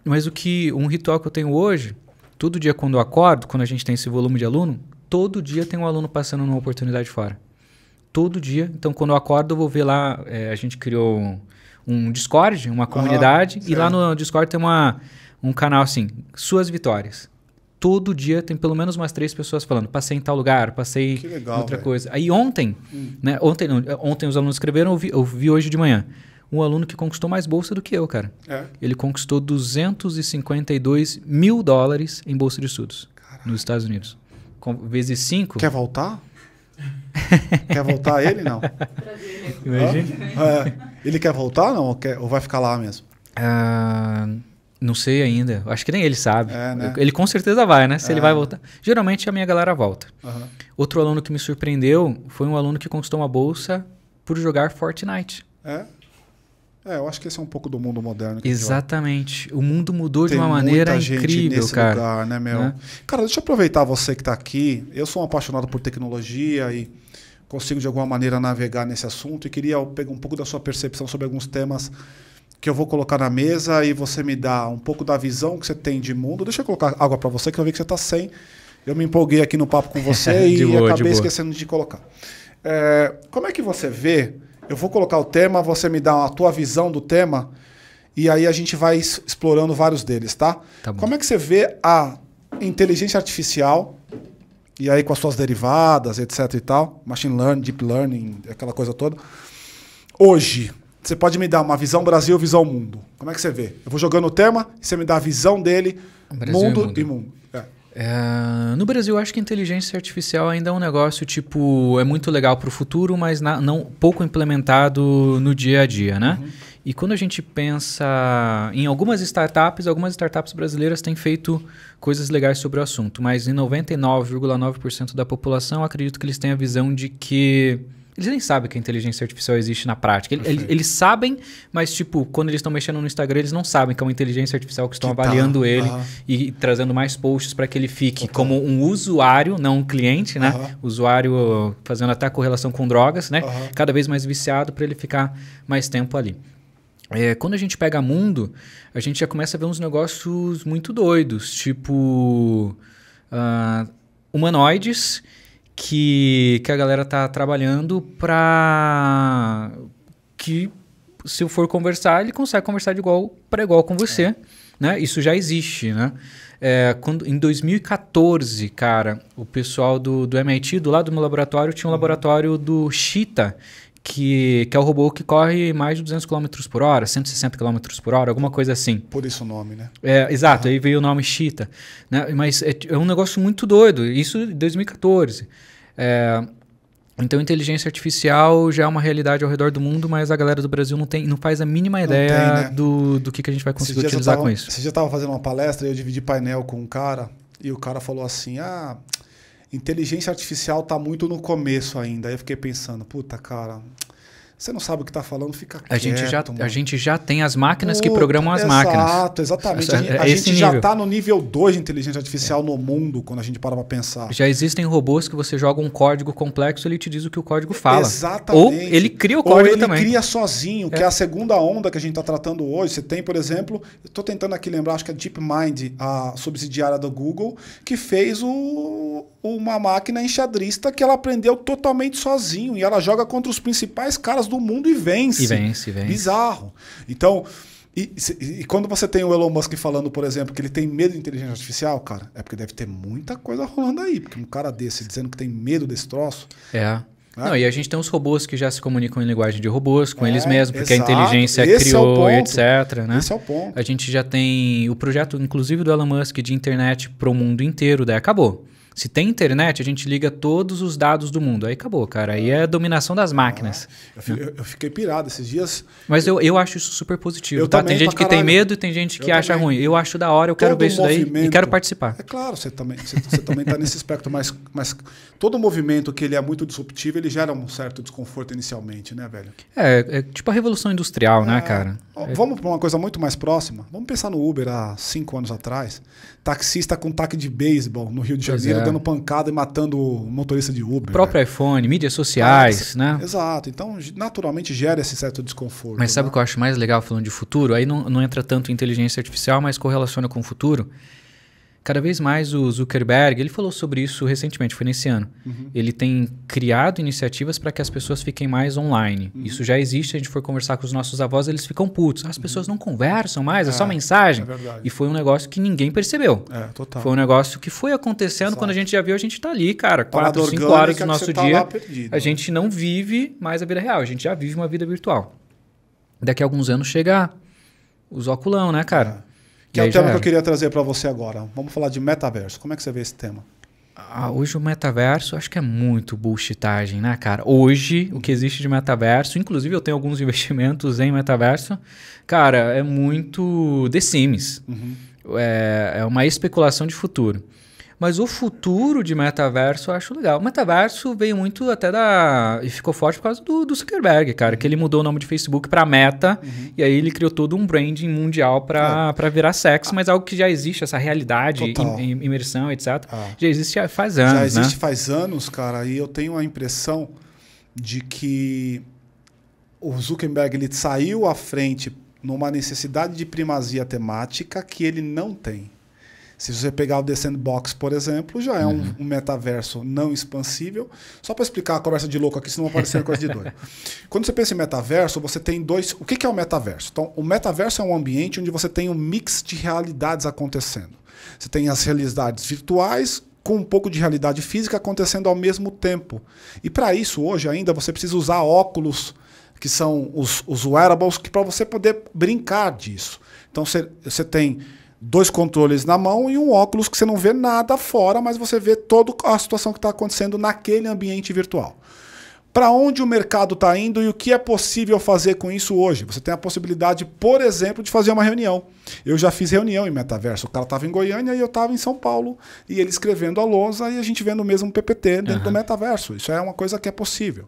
Mas um ritual que eu tenho hoje, todo dia quando eu acordo, quando a gente tem esse volume de aluno, todo dia tem um aluno passando numa oportunidade fora. Todo dia. Então quando eu acordo eu vou ver lá, a gente criou um Discord, uma comunidade, e lá no Discord tem um canal assim, suas vitórias. Todo dia tem pelo menos umas 3 pessoas falando, passei em tal lugar, passei Que legal, em outra velho. coisa. Aí ontem, né? Ontem os alunos escreveram, eu vi hoje de manhã. Um aluno que conquistou mais bolsa do que eu, cara. Ele conquistou $252 mil em bolsa de estudos. Caralho. Nos Estados Unidos. Vezes 5. Quer voltar? Quer voltar ele, não? Imagina. Ele quer voltar, não? Ou vai ficar lá mesmo? Não sei ainda. Acho que nem ele sabe. Né? Ele com certeza vai, né? Se ele vai voltar. Geralmente a minha galera volta. Outro aluno que me surpreendeu foi um aluno que conquistou uma bolsa por jogar Fortnite. Eu acho que esse é um pouco do mundo moderno. Exatamente. O mundo mudou Tem de uma maneira muita gente incrível, nesse cara. lugar, né, meu? Né? Cara, deixa eu aproveitar você que está aqui. Eu sou um apaixonado por tecnologia e consigo de alguma maneira navegar nesse assunto e queria pegar um pouco da sua percepção sobre alguns temas que eu vou colocar na mesa e você me dá um pouco da visão que você tem de mundo. Deixa eu colocar água para você, que eu vi que você está sem. Eu me empolguei aqui no papo com você e acabei esquecendo de colocar. Como é que você vê? Eu vou colocar o tema, você me dá a tua visão do tema e aí a gente vai explorando vários deles, tá? Tá bom. Como é que você vê a inteligência artificial e aí com as suas derivadas, etc e tal, machine learning, deep learning, aquela coisa toda. Hoje, você pode me dar uma visão Brasil, visão mundo. Como é que você vê? Eu vou jogando o tema e você me dá a visão dele, Brasil mundo e mundo. No Brasil, eu acho que a inteligência artificial ainda é um negócio, é muito legal para o futuro, mas não pouco implementado no dia a dia, né? E quando a gente pensa em algumas startups brasileiras têm feito coisas legais sobre o assunto, mas em 99,9% da população, eu acredito que eles têm a visão de que eles nem sabem que a inteligência artificial existe na prática. Eles sabem, mas quando eles estão mexendo no Instagram, eles não sabem que é uma inteligência artificial que estão avaliando ele e trazendo mais posts para que ele fique como um usuário, não um cliente, né? Usuário fazendo até a correlação com drogas, né? Cada vez mais viciado para ele ficar mais tempo ali. Quando a gente pega mundo, a gente já começa a ver uns negócios muito doidos, humanoides que a galera tá trabalhando para que, se eu for conversar, ele consegue conversar de igual para igual com você. Né? Isso já existe. Né? Em 2014, cara, o pessoal do MIT, do lado do meu laboratório, tinha um laboratório do Cheetah, que é o robô que corre mais de 200 km por hora, 160 km por hora, alguma coisa assim. Por isso o nome, né? Exato, aí veio o nome Cheetah. Né? Mas é um negócio muito doido, isso em 2014. Então, inteligência artificial já é uma realidade ao redor do mundo, mas a galera do Brasil não faz a mínima ideia do que a gente vai conseguir utilizar com isso. Você já estava fazendo uma palestra e eu dividi painel com um cara, e o cara falou assim, inteligência artificial está muito no começo ainda. Aí eu fiquei pensando, puta, cara, Você não sabe o que está falando, fica quieto. A gente já tem as máquinas que programam as máquinas. Exato, exatamente. A gente já está no nível 2 de inteligência artificial no mundo, quando a gente para pensar. Já existem robôs que você joga um código complexo e ele te diz o que o código fala. Exatamente. Ou ele cria o código também. Ou ele cria sozinho, que é a segunda onda que a gente está tratando hoje. Você tem, por exemplo, eu estou tentando aqui lembrar, acho que é a DeepMind, a subsidiária do Google, que fez uma máquina enxadrista que ela aprendeu totalmente sozinho e ela joga contra os principais caras do mundo e vence. Vence. Bizarro. Então, e quando você tem o Elon Musk falando, por exemplo, que ele tem medo de inteligência artificial, cara, é porque deve ter muita coisa rolando aí. Porque um cara desse dizendo que tem medo desse troço... Não, e a gente tem os robôs que já se comunicam em linguagem de robôs com eles mesmos, porque exato. A inteligência Esse criou é e etc. Né? Esse é o ponto. A gente já tem o projeto, inclusive, do Elon Musk de internet para o mundo inteiro, daí acabou. Se tem internet, a gente liga todos os dados do mundo. Aí acabou, cara. Aí é a dominação das máquinas. Eu fiquei pirado esses dias. Mas eu acho isso super positivo. Também, tem gente que tem medo e tem gente que acha ruim. Eu acho da hora, eu quero ver isso daí e quero participar. É claro, você também está nesse espectro, mas todo movimento que ele é muito disruptivo, ele gera um certo desconforto inicialmente, né, velho? É tipo a Revolução Industrial, né, cara? Vamos para uma coisa muito mais próxima. Vamos pensar no Uber há 5 anos atrás. Taxista com taco de beisebol no Rio de Janeiro, dando pancada e matando o motorista de Uber. O próprio iPhone, mídias sociais, né? Exato. Então, naturalmente, gera esse certo desconforto. Mas sabe o que eu acho mais legal falando de futuro? Aí não entra tanto em inteligência artificial, mas correlaciona com o futuro. Cada vez mais o Zuckerberg, ele falou sobre isso recentemente, foi nesse ano. Ele tem criado iniciativas para que as pessoas fiquem mais online. Isso já existe, se a gente for conversar com os nossos avós, eles ficam putos. As pessoas não conversam mais, é só mensagem. É verdade. E foi um negócio que ninguém percebeu. Total. Foi um negócio que foi acontecendo. Quando a gente já viu, a gente tá ali, cara, 4, 5 horas do nosso tá dia. Perdido, a gente não vive mais a vida real, a gente já vive uma vida virtual. Daqui a alguns anos chega os oculão, né, cara? Que é o tema que eu queria trazer para você agora. Vamos falar de metaverso. Como é que você vê esse tema? Hoje o metaverso, acho que é muito bullshitagem, né, cara? Hoje, o que existe de metaverso, inclusive eu tenho alguns investimentos em metaverso, cara, é muito The Sims. É uma especulação de futuro. Mas o futuro de metaverso eu acho legal. O metaverso veio muito até e ficou forte por causa do Zuckerberg, cara. Que ele mudou o nome de Facebook para Meta. E aí ele criou todo um branding mundial para virar sexo. Mas algo que já existe, essa realidade, imersão, etc. Já existe faz anos, já existe né? faz anos, cara. E eu tenho a impressão de que o Zuckerberg ele saiu à frente numa necessidade de primazia temática que ele não tem. Se você pegar o The Sandbox, por exemplo, já é um metaverso não expansível. Só para explicar a conversa de louco aqui, senão vai parecer coisa de doido. Quando você pensa em metaverso, você tem dois... O que é o metaverso? Então, o metaverso é um ambiente onde você tem um mix de realidades acontecendo. Você tem as realidades virtuais com um pouco de realidade física acontecendo ao mesmo tempo. E para isso, hoje ainda, você precisa usar óculos, que são os wearables, para você poder brincar disso. Então, você tem 2 controles na mão e um óculos que você não vê nada fora, mas você vê toda a situação que está acontecendo naquele ambiente virtual. Para onde o mercado está indo e o que é possível fazer com isso hoje? Você tem a possibilidade, por exemplo, de fazer uma reunião. Eu já fiz reunião em metaverso. O cara estava em Goiânia e eu estava em São Paulo, e ele escrevendo a lousa e a gente vendo o mesmo PPT dentro do metaverso. Isso é uma coisa que é possível.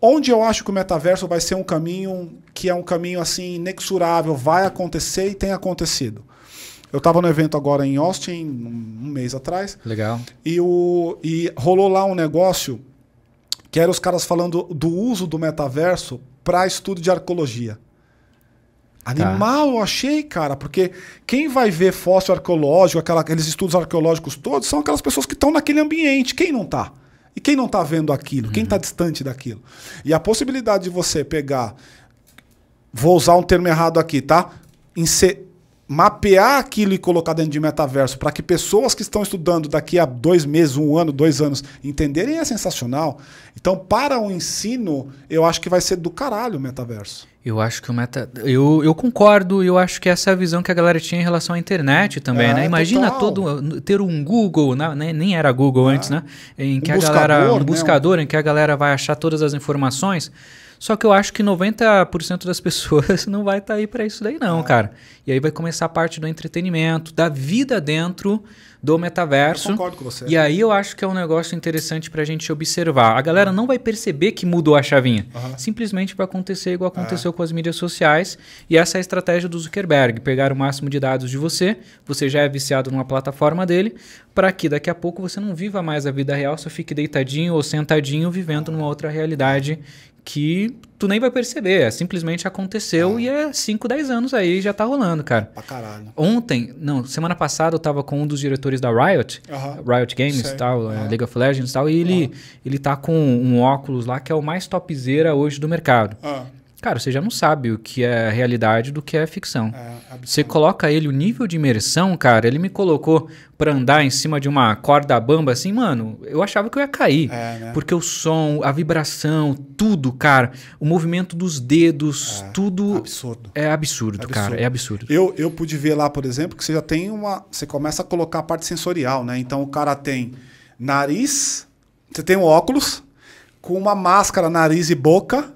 Onde eu acho que o metaverso vai ser um caminho que é um caminho assim inexorável, vai acontecer e tem acontecido. Eu estava no evento agora em Austin, um mês atrás. Legal. E rolou lá um negócio que era os caras falando do uso do metaverso para estudo de arqueologia. Animal, eu achei, cara, porque quem vai ver fóssil arqueológico, aqueles estudos arqueológicos todos, são aquelas pessoas que estão naquele ambiente. Quem não está? E quem não está vendo aquilo? Quem está distante daquilo? E a possibilidade de você pegar... Vou usar um termo errado aqui, tá? Mapear aquilo e colocar dentro de metaverso para que pessoas que estão estudando daqui a 2 meses, 1 ano, 2 anos entenderem é sensacional. Então, para o ensino, eu acho que vai ser do caralho o metaverso. Eu acho que eu concordo, eu acho que essa é a visão que a galera tinha em relação à internet também, né? Imagina ter um Google, né? Nem era Google antes, né? Em que a galera, um buscador em que a galera vai achar todas as informações. Só que eu acho que 90% das pessoas não vai estar aí para isso daí não, cara. E aí vai começar a parte do entretenimento, da vida dentro do metaverso. Eu concordo com você. E aí eu acho que é um negócio interessante pra gente observar. A galera não vai perceber que mudou a chavinha. Simplesmente vai acontecer igual aconteceu com as mídias sociais. E essa é a estratégia do Zuckerberg. Pegar o máximo de dados de você já é viciado numa plataforma dele, para que daqui a pouco você não viva mais a vida real, só fique deitadinho ou sentadinho vivendo numa outra realidade que tu nem vai perceber. Simplesmente aconteceu e é 5, 10 anos aí já tá rolando, cara. Pra caralho. Semana passada eu tava com um dos diretores da Riot, Riot Games e tal, League of Legends e tal, e ele tá com um óculos lá que é o mais topzera hoje do mercado. Cara, você já não sabe o que é realidade do que é ficção. Você coloca ele, o nível de imersão, cara, ele me colocou pra andar em cima de uma corda bamba assim, mano, eu achava que eu ia cair. Né? Porque o som, a vibração, tudo, cara, o movimento dos dedos, tudo... Absurdo. É absurdo, cara, é absurdo. Eu pude ver lá, por exemplo, que você já tem você começa a colocar a parte sensorial, né? Então o cara tem nariz, você tem um óculos com uma máscara, nariz e boca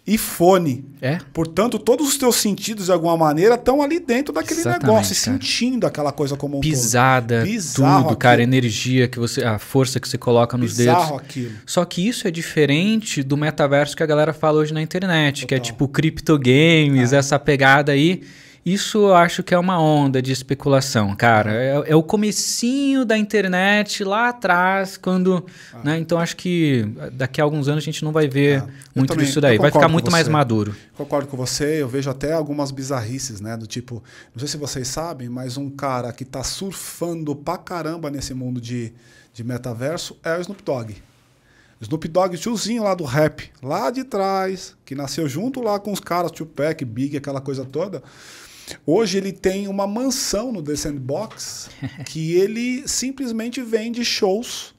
e fone. Portanto, todos os teus sentidos, de alguma maneira, estão ali dentro daquele negócio, sentindo aquela coisa como um pisada, bizarro tudo, cara, energia, a força que você coloca nos bizarro dedos. Aquilo. Só que isso é diferente do metaverso que a galera fala hoje na internet, que é tipo criptogames, essa pegada aí. Isso eu acho que é uma onda de especulação, cara. É o comecinho da internet lá atrás, quando... Né? Então acho que daqui a alguns anos a gente não vai ver muito disso daí. Vai ficar muito mais maduro. Concordo com você. Eu vejo até algumas bizarrices, né? Do tipo, não sei se vocês sabem, mas um cara que tá surfando pra caramba nesse mundo de metaverso é o Snoop Dogg. Snoop Dogg, tiozinho lá do rap, lá de trás, que nasceu junto lá com os caras, Tupac, Big, aquela coisa toda. Hoje ele tem uma mansão no The Sandbox que ele simplesmente vende shows.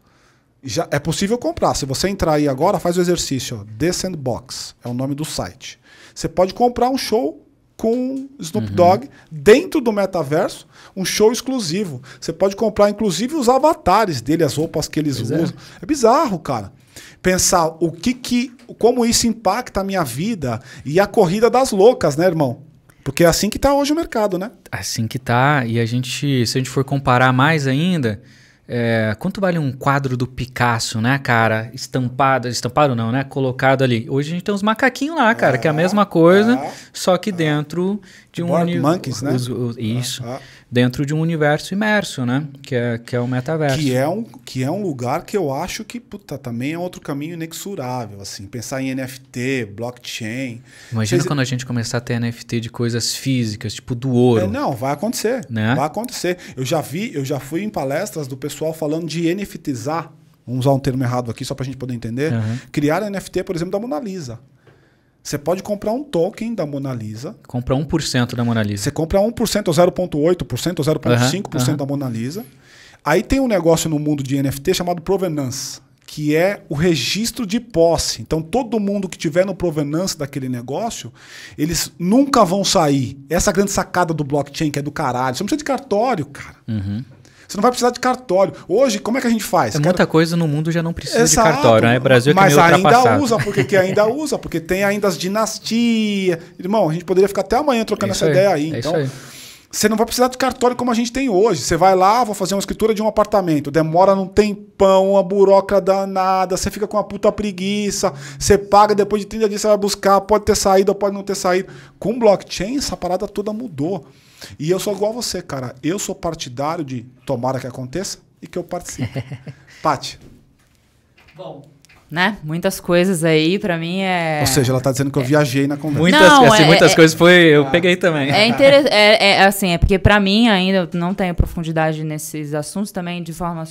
Já é possível comprar. Se você entrar aí agora, faz o exercício. Ó, The Sandbox é o nome do site. Você pode comprar um show com Snoop Dogg dentro do metaverso, um show exclusivo. Você pode comprar, inclusive, os avatares dele, as roupas que eles usam. É bizarro, cara. Pensar como isso impacta a minha vida e a corrida das loucas, né, irmão? Porque é assim que tá hoje o mercado, né? Assim que tá. E se a gente for comparar mais ainda, quanto vale um quadro do Picasso, né, cara? Estampado não, né? Colocado ali. Hoje a gente tem uns macaquinhos lá, cara, que é a mesma coisa, só que dentro de um Monkeys, né? Isso. Dentro de um universo imerso, né? Que é o metaverso. Que é um lugar que eu acho que, puta, também é outro caminho inexorável, assim. Pensar em NFT, blockchain. Imagina quando a gente começar a ter NFT de coisas físicas, tipo do ouro. Não, vai acontecer. Né? Vai acontecer. Eu já fui em palestras do pessoal falando de NFTizar. Vamos usar um termo errado aqui, só pra gente poder entender. Criar NFT, por exemplo, da Mona Lisa. Você pode comprar um token da Mona Lisa. Compra 1% da Mona Lisa. Você compra 1% ou 0,8% ou 0,5% da Mona Lisa. Aí tem um negócio no mundo de NFT chamado Provenance, que é o registro de posse. Então todo mundo que tiver no Provenance daquele negócio, eles nunca vão sair. Essa grande sacada do blockchain que é do caralho. Você não precisa de cartório, cara. Você não vai precisar de cartório. Hoje, como é que a gente faz? Muita coisa no mundo já não precisa de cartório, né? O Brasil é que meio ultrapassado. Mas ainda usa, porque tem ainda as dinastias. Irmão, a gente poderia ficar até amanhã trocando essa ideia aí. Então, você não vai precisar de cartório como a gente tem hoje. Você vai lá, vou fazer uma escritura de um apartamento. Demora num tempão, uma burocracia danada. Você fica com uma puta preguiça. Você paga, depois de 30 dias você vai buscar. Pode ter saído ou pode não ter saído. Com blockchain, essa parada toda mudou. E eu sou igual a você, cara. Eu sou partidário de tomara que aconteça e que eu participe. Paty. Bom, né? Muitas coisas aí, pra mim é... Ou seja, ela tá dizendo que eu viajei na conversa. Muitas coisas eu peguei também. Assim, porque pra mim ainda eu não tenho profundidade nesses assuntos também de forma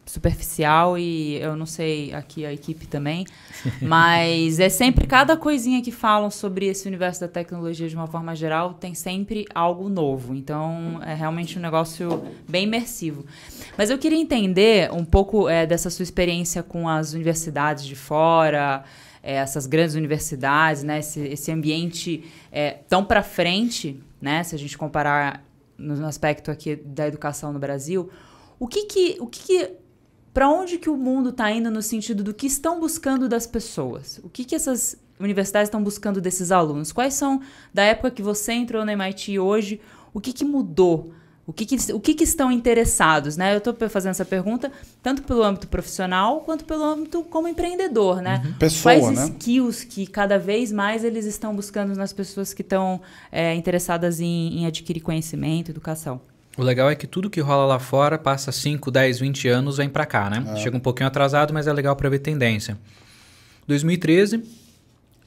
superficial e eu não sei aqui a equipe também, mas é sempre cada coisinha que falam sobre esse universo da tecnologia de uma forma geral tem sempre algo novo, então é realmente um negócio bem imersivo. Mas eu queria entender um pouco dessa sua experiência com as universidades de fora, essas grandes universidades, né, esse ambiente tão para frente, né, se a gente comparar no aspecto aqui da educação no Brasil, para onde que o mundo está indo no sentido do que estão buscando das pessoas? O que essas universidades estão buscando desses alunos? Quais são, da época que você entrou na MIT hoje, o que mudou? O que estão interessados, né? Eu estou fazendo essa pergunta tanto pelo âmbito profissional quanto pelo âmbito como empreendedor, né? Pessoa, Quais né? skills que cada vez mais eles estão buscando nas pessoas que estão interessadas em adquirir conhecimento, educação? O legal é que tudo que rola lá fora passa 5, 10, 20 anos, vem para cá, né? Chega um pouquinho atrasado, mas é legal para ver tendência. 2013,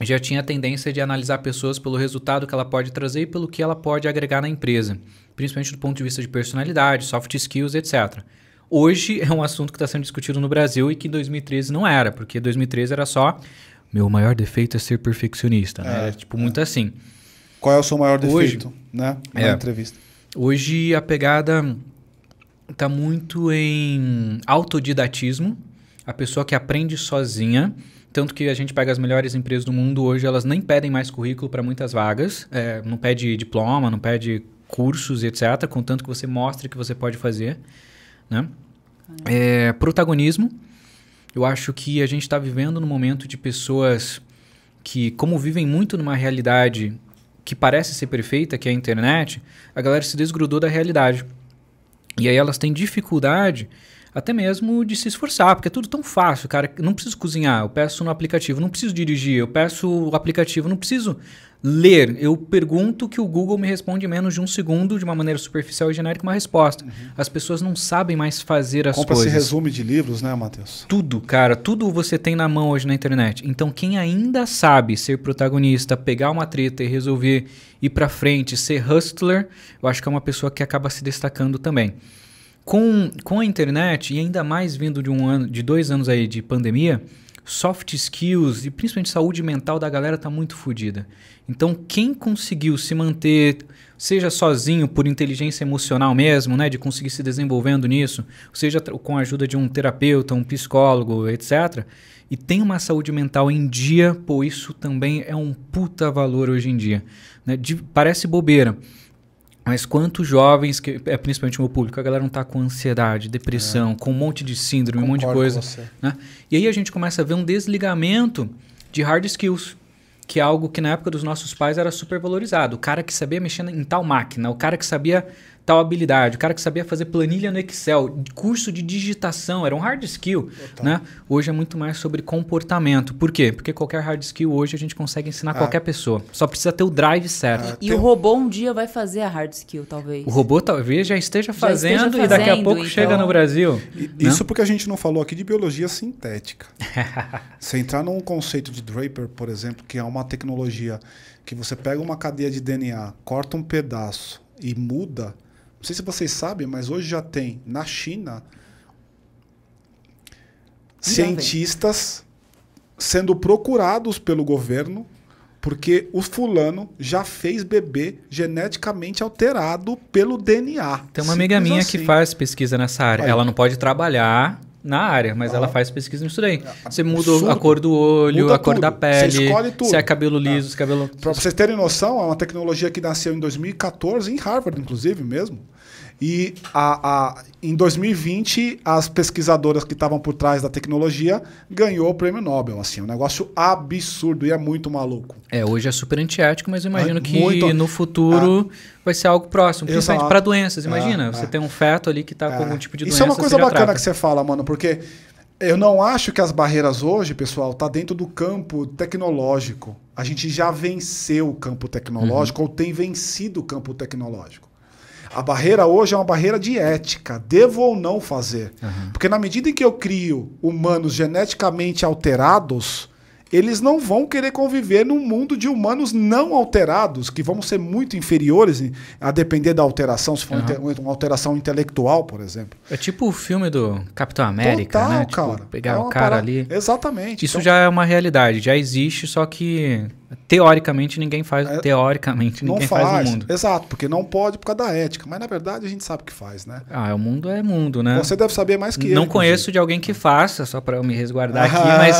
já tinha a tendência de analisar pessoas pelo resultado que ela pode trazer e pelo que ela pode agregar na empresa, principalmente do ponto de vista de personalidade, soft skills, etc. Hoje é um assunto que está sendo discutido no Brasil e que em 2013 não era, porque 2013 era só meu maior defeito é ser perfeccionista, né? Era tipo muito assim. Qual é o seu maior defeito, né? Na entrevista. Hoje a pegada está muito em autodidatismo, a pessoa que aprende sozinha, tanto que a gente pega as melhores empresas do mundo hoje, elas nem pedem mais currículo para muitas vagas, não pede diploma, não pede cursos, etc., contanto que você mostre que você pode fazer, né? Protagonismo, eu acho que a gente está vivendo num momento de pessoas que, como vivem muito numa realidade que parece ser perfeita, que é a internet, a galera se desgrudou da realidade. E aí elas têm dificuldade até mesmo de se esforçar, porque é tudo tão fácil, cara. Eu não preciso cozinhar, eu peço no aplicativo. Não preciso dirigir, eu peço o aplicativo. Não preciso ler, eu pergunto que o Google me responde em menos de 1 segundo, de uma maneira superficial e genérica, uma resposta. As pessoas não sabem mais fazer as coisas. Compra-se resumo de livros, né, Matheus? Tudo, cara, tudo você tem na mão hoje na internet. Então, quem ainda sabe ser protagonista, pegar uma treta e resolver ir pra frente, ser hustler, eu acho que é uma pessoa que acaba se destacando também. Com a internet, e ainda mais vindo de 2 anos aí de pandemia, soft skills e principalmente saúde mental da galera tá muito fodida. Então, quem conseguiu se manter, seja sozinho por inteligência emocional mesmo, né, de conseguir se desenvolvendo nisso, seja com a ajuda de um terapeuta, um psicólogo, etc., e tem uma saúde mental em dia, pô, isso também é um puta valor hoje em dia, né? Parece bobeira, mas quantos jovens, que é principalmente o meu público, a galera não tá com ansiedade, depressão, com um monte de síndrome, um monte de coisa, né? E aí a gente começa a ver um desligamento de hard skills, que é algo que na época dos nossos pais era super valorizado. O cara que sabia mexer em tal máquina, o cara que sabia tal habilidade, o cara que sabia fazer planilha no Excel, curso de digitação, era um hard skill, né? Hoje é muito mais sobre comportamento. Por quê? Porque qualquer hard skill hoje a gente consegue ensinar qualquer pessoa. Só precisa ter o drive certo. E o robô um dia vai fazer a hard skill, talvez. O robô talvez já esteja fazendo e daqui a pouco então chega no Brasil. Isso porque a gente não falou aqui de biologia sintética. Se entrar num conceito de Draper, por exemplo, que é uma tecnologia que você pega uma cadeia de DNA, corta um pedaço e muda. Não sei se vocês sabem, mas hoje já tem na China cientistas sendo procurados pelo governo porque o fulano já fez bebê geneticamente alterado pelo DNA. Tem uma amiga minha que faz pesquisa nessa área. Ela não pode trabalhar na área, mas ela faz pesquisa nisso daí. Você muda a cor do olho, a cor da pele, você escolhe tudo. Se é cabelo liso, se é cabelo... Para vocês terem noção, é uma tecnologia que nasceu em 2014, em Harvard, inclusive, mesmo. E em 2020, as pesquisadoras que estavam por trás da tecnologia ganhou o prêmio Nobel. Assim, um negócio absurdo e é muito maluco. Hoje é super antiético, mas eu imagino que no futuro vai ser algo próximo, principalmente para doenças. Imagina, você tem um feto ali que está com algum tipo de doença. Isso é uma coisa bacana que você fala, mano, porque eu não acho que as barreiras hoje, pessoal, tá dentro do campo tecnológico. A gente já venceu o campo tecnológico ou tem vencido o campo tecnológico. A barreira hoje é uma barreira de ética. Devo ou não fazer? Porque na medida em que eu crio humanos geneticamente alterados, eles não vão querer conviver num mundo de humanos não alterados, que vão ser muito inferiores a depender da alteração, se for uma alteração intelectual, por exemplo. É tipo o filme do Capitão América, né? Cara. Tipo, pegar o cara ali. Exatamente. Isso já é uma realidade, já existe, só que teoricamente ninguém faz. Ninguém faz no mundo. Exato, porque não pode por causa da ética. Mas na verdade a gente sabe o que faz, né? O mundo é mundo, né? Você deve saber mais que eu. Não conheço de alguém que faça, só para eu me resguardar aqui, mas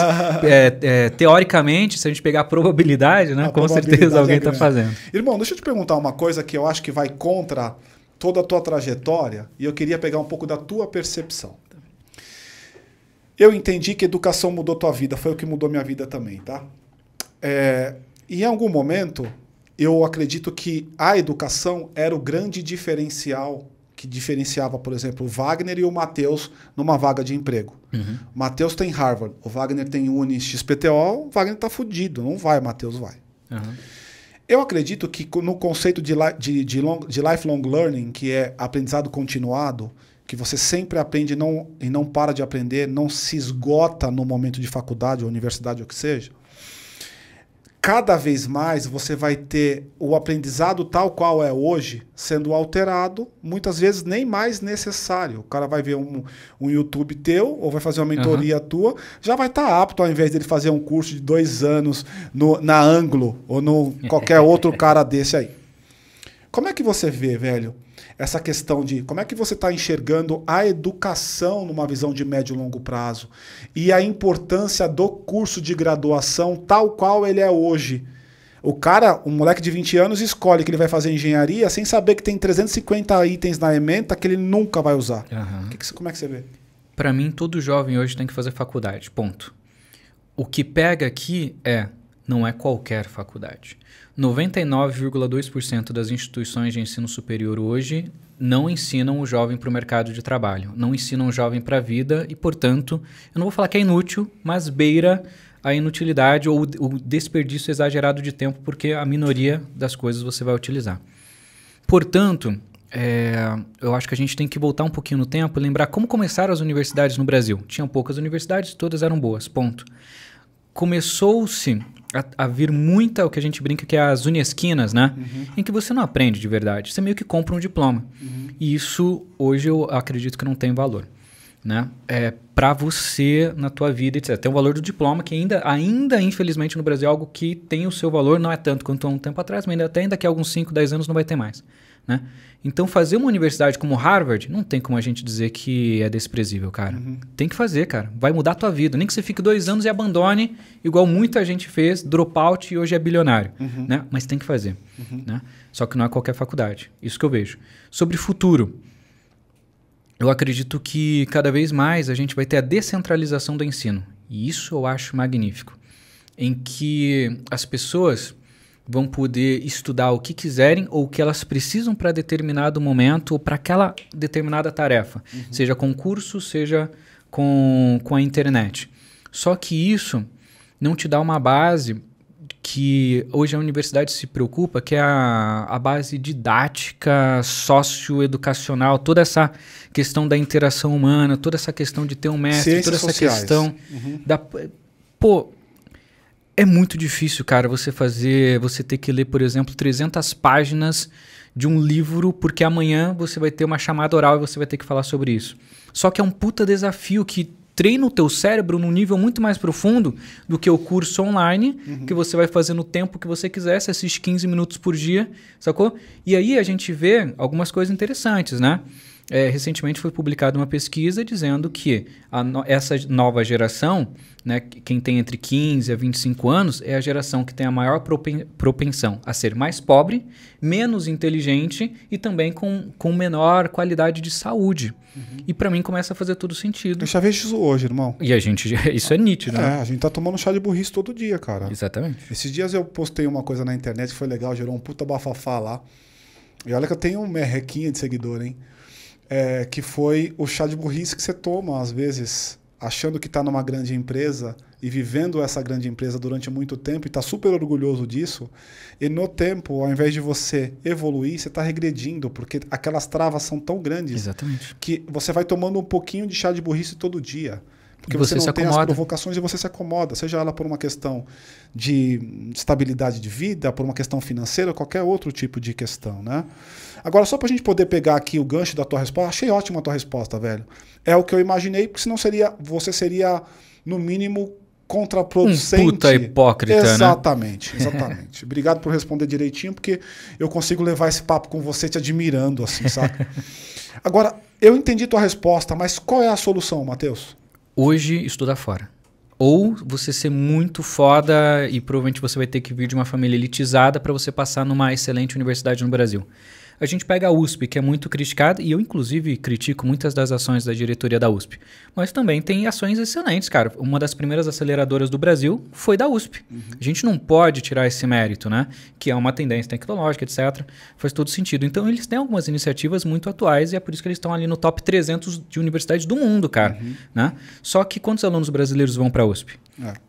teoricamente, se a gente pegar a probabilidade, né? Com certeza alguém está fazendo. Irmão, deixa eu te perguntar uma coisa que eu acho que vai contra toda a tua trajetória e eu queria pegar um pouco da tua percepção. Eu entendi que educação mudou tua vida, foi o que mudou minha vida também, tá? Em algum momento, eu acredito que a educação era o grande diferencial que diferenciava, por exemplo, o Wagner e o Matheus numa vaga de emprego. O Matheus tem Harvard, o Wagner tem Uni XPTO, o Wagner tá fudido, não vai, o Matheus vai. Eu acredito que no conceito de lifelong learning, que é aprendizado continuado, que você sempre aprende e não para de aprender, não se esgota no momento de faculdade ou universidade ou o que seja, cada vez mais você vai ter o aprendizado tal qual é hoje sendo alterado, muitas vezes nem mais necessário. O cara vai ver um YouTube teu ou vai fazer uma mentoria tua, já vai estar apto, ao invés dele fazer um curso de 2 anos na Anglo ou no qualquer outro cara desse aí. Como é que você vê, velho, essa questão de como é que você está enxergando a educação numa visão de médio e longo prazo e a importância do curso de graduação tal qual ele é hoje? O cara, um moleque de 20 anos, escolhe que ele vai fazer engenharia sem saber que tem 350 itens na ementa que ele nunca vai usar. Como é que você vê? Para mim, todo jovem hoje tem que fazer faculdade, ponto. O que pega aqui não é qualquer faculdade. 99,2% das instituições de ensino superior hoje não ensinam o jovem para o mercado de trabalho, não ensinam o jovem para a vida e, portanto, eu não vou falar que é inútil, mas beira a inutilidade ou o desperdício exagerado de tempo, porque a minoria das coisas você vai utilizar. Portanto, eu acho que a gente tem que voltar um pouquinho no tempo e lembrar como começaram as universidades no Brasil. Tinham poucas universidades, todas eram boas, ponto. Começou-se a vir muita, o que a gente brinca que é as unesquinas, né? Em que você não aprende de verdade, você meio que compra um diploma. E isso, hoje, eu acredito que não tem valor, né? Para você, na tua vida, etc. Tem o valor do diploma, que ainda, infelizmente, no Brasil é algo que tem o seu valor, não é tanto quanto há um tempo atrás, mas até daqui a alguns 5, 10 anos não vai ter mais, né? Então, fazer uma universidade como Harvard, não tem como a gente dizer que é desprezível, cara. Tem que fazer, cara. Vai mudar a tua vida. Nem que você fique 2 anos e abandone, igual muita gente fez, dropout e hoje é bilionário, né? Mas tem que fazer, né? Só que não é qualquer faculdade. Isso que eu vejo. Sobre futuro, eu acredito que cada vez mais a gente vai ter a descentralização do ensino. E isso eu acho magnífico. Em que as pessoas vão poder estudar o que quiserem ou o que elas precisam para determinado momento ou para aquela determinada tarefa. Seja com curso, seja com a internet. Só que isso não te dá uma base que hoje a universidade se preocupa, que é a base didática, socioeducacional, toda essa questão da interação humana, toda essa questão de ter um mestre, Ciências toda essa sociais. questão da... Pô, é muito difícil, cara, você ter que ler, por exemplo, 300 páginas de um livro, porque amanhã você vai ter uma chamada oral e você vai ter que falar sobre isso. Só que é um puta desafio que treina o teu cérebro num nível muito mais profundo do que o curso online, que você vai fazer no tempo que você quiser, você assiste 15 minutos por dia, sacou? E aí a gente vê algumas coisas interessantes, né? Recentemente foi publicada uma pesquisa dizendo que essa nova geração, né, quem tem entre 15 a 25 anos, é a geração que tem a maior propensão a ser mais pobre, menos inteligente e também com menor qualidade de saúde. E para mim começa a fazer todo sentido. Eu já vejo isso hoje, irmão. E isso é nítido, né? A gente tá tomando chá de burrice todo dia, cara. Exatamente. Esses dias eu postei uma coisa na internet que foi legal, gerou um puta bafafá lá. E olha que eu tenho uma merrequinha de seguidor, hein? Que foi o chá de burrice que você toma, às vezes, achando que está numa grande empresa e vivendo essa grande empresa durante muito tempo e está super orgulhoso disso, e no tempo, ao invés de você evoluir, você está regredindo, porque aquelas travas são tão grandes. Exatamente. Que você vai tomando um pouquinho de chá de burrice todo dia. Porque você não se tem as acomoda. provocações e você se acomoda, seja ela por uma questão de estabilidade de vida, por uma questão financeira, qualquer outro tipo de questão, né? Agora, só pra gente poder pegar aqui o gancho da tua resposta, achei ótima a tua resposta, velho. É o que eu imaginei, porque senão você seria, no mínimo, contraproducente. Um puta hipócrita, exatamente, né? Exatamente. Obrigado por responder direitinho, porque eu consigo levar esse papo com você te admirando, assim, saca? Agora, eu entendi tua resposta, mas qual é a solução, Matheus? Hoje, estudar fora. Ou você ser muito foda e provavelmente você vai ter que vir de uma família elitizada para você passar numa excelente universidade no Brasil. A gente pega a USP, que é muito criticada, e eu, inclusive, critico muitas das ações da diretoria da USP. Mas também tem ações excelentes, cara. Uma das primeiras aceleradoras do Brasil foi da USP. A gente não pode tirar esse mérito, né? Que é uma tendência tecnológica, etc. Faz todo sentido. Então, eles têm algumas iniciativas muito atuais e é por isso que eles estão ali no top 300 de universidades do mundo, cara. Né? Só que quantos alunos brasileiros vão para a USP?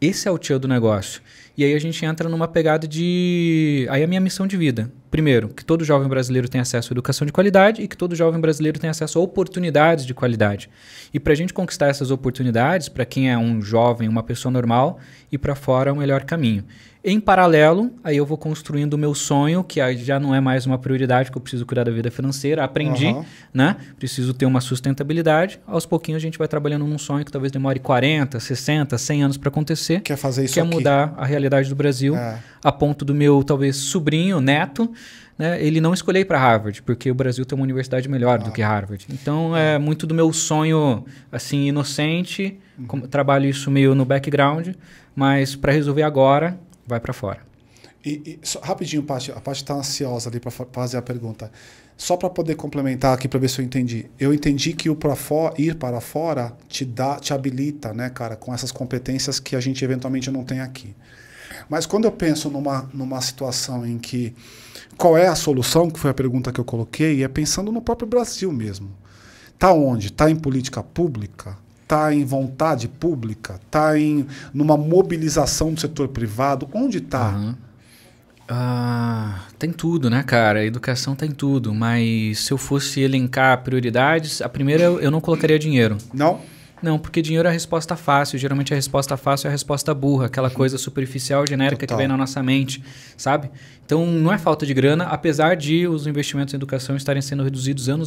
Esse é o tio do negócio. E aí a gente entra numa pegada de... Aí a minha missão de vida. Primeiro, que todo jovem brasileiro tenha acesso à educação de qualidade e que todo jovem brasileiro tenha acesso a oportunidades de qualidade. E para a gente conquistar essas oportunidades, para quem é um jovem, uma pessoa normal, ir para fora é o melhor caminho. Em paralelo, aí eu vou construindo o meu sonho, que aí já não é mais uma prioridade, que eu preciso cuidar da vida financeira. Aprendi, né? Preciso ter uma sustentabilidade. Aos pouquinhos a gente vai trabalhando num sonho que talvez demore 40, 60, 100 anos para acontecer. Quer fazer isso Quer aqui. mudar a realidade do Brasil, a ponto do meu, talvez, sobrinho, neto, né? Ele não escolher ir para Harvard, porque o Brasil tem uma universidade melhor do que Harvard. Então, é muito do meu sonho, assim, inocente. Trabalho isso meio no background, mas para resolver agora... vai para fora. Rapidinho, Paty, a Paty está ansiosa ali para fazer a pergunta. Só para poder complementar aqui para ver se eu entendi. Eu entendi que ir para fora te habilita, né, cara, com essas competências que a gente eventualmente não tem aqui. Mas quando eu penso numa situação em que qual é a solução, que foi a pergunta que eu coloquei, é pensando no próprio Brasil mesmo. Tá onde? Tá em política pública? Está em vontade pública? Está numa mobilização do setor privado? Onde está? Tem tudo, né, cara? A educação tem tudo. Mas se eu fosse elencar prioridades, a primeira eu não colocaria dinheiro. Não? Não, porque dinheiro é a resposta fácil. Geralmente a resposta fácil é a resposta burra. Aquela coisa superficial, genérica que vem na nossa mente, sabe? Então não é falta de grana, apesar de os investimentos em educação estarem sendo reduzidos ano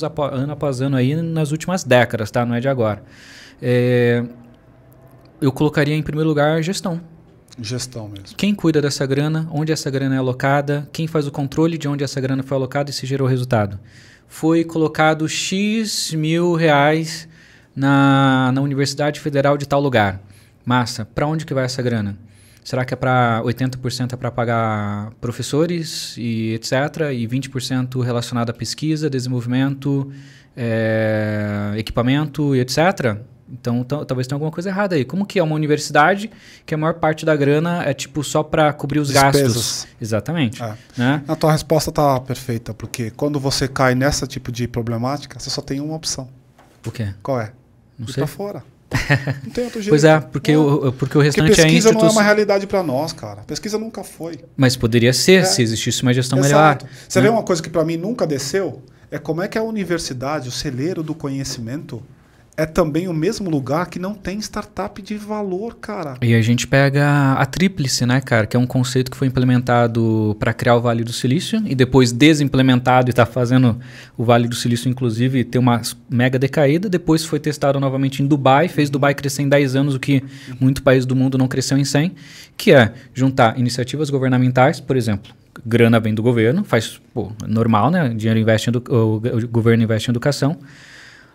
após ano aí nas últimas décadas, tá? Não é de agora. Eu colocaria em primeiro lugar gestão. Gestão mesmo. Quem cuida dessa grana, onde essa grana é alocada, quem faz o controle de onde essa grana foi alocada e se gerou resultado. Foi colocado X mil reais na Universidade Federal de tal lugar. Massa, para onde que vai essa grana? Será que é para 80% é para pagar professores e etc. E 20% relacionado à pesquisa, desenvolvimento, equipamento e etc.? Então, talvez tenha alguma coisa errada aí. Como que é uma universidade que a maior parte da grana é tipo só para cobrir os gastos? Exatamente. Né? A tua resposta tá perfeita, porque quando você cai nessa tipo de problemática, você só tem uma opção. O quê? Qual é? Não Ir sei. para fora. Não tem outro jeito. Pois é, porque o restante porque pesquisa é não é uma realidade para nós, cara. Pesquisa nunca foi. Mas poderia ser, se existisse uma gestão Exato. melhor. Você vê uma coisa que para mim nunca desceu? É como é que a universidade, o celeiro do conhecimento, é também o mesmo lugar que não tem startup de valor, cara. E a gente pega a tríplice, né, cara? Que é um conceito que foi implementado para criar o Vale do Silício e depois desimplementado e está fazendo o Vale do Silício, inclusive, ter uma mega decaída. Depois foi testado novamente em Dubai, fez Dubai crescer em 10 anos, o que muito país do mundo não cresceu em 100, que é juntar iniciativas governamentais, por exemplo, grana vem do governo, faz normal, né? Dinheiro investe o governo investe em educação.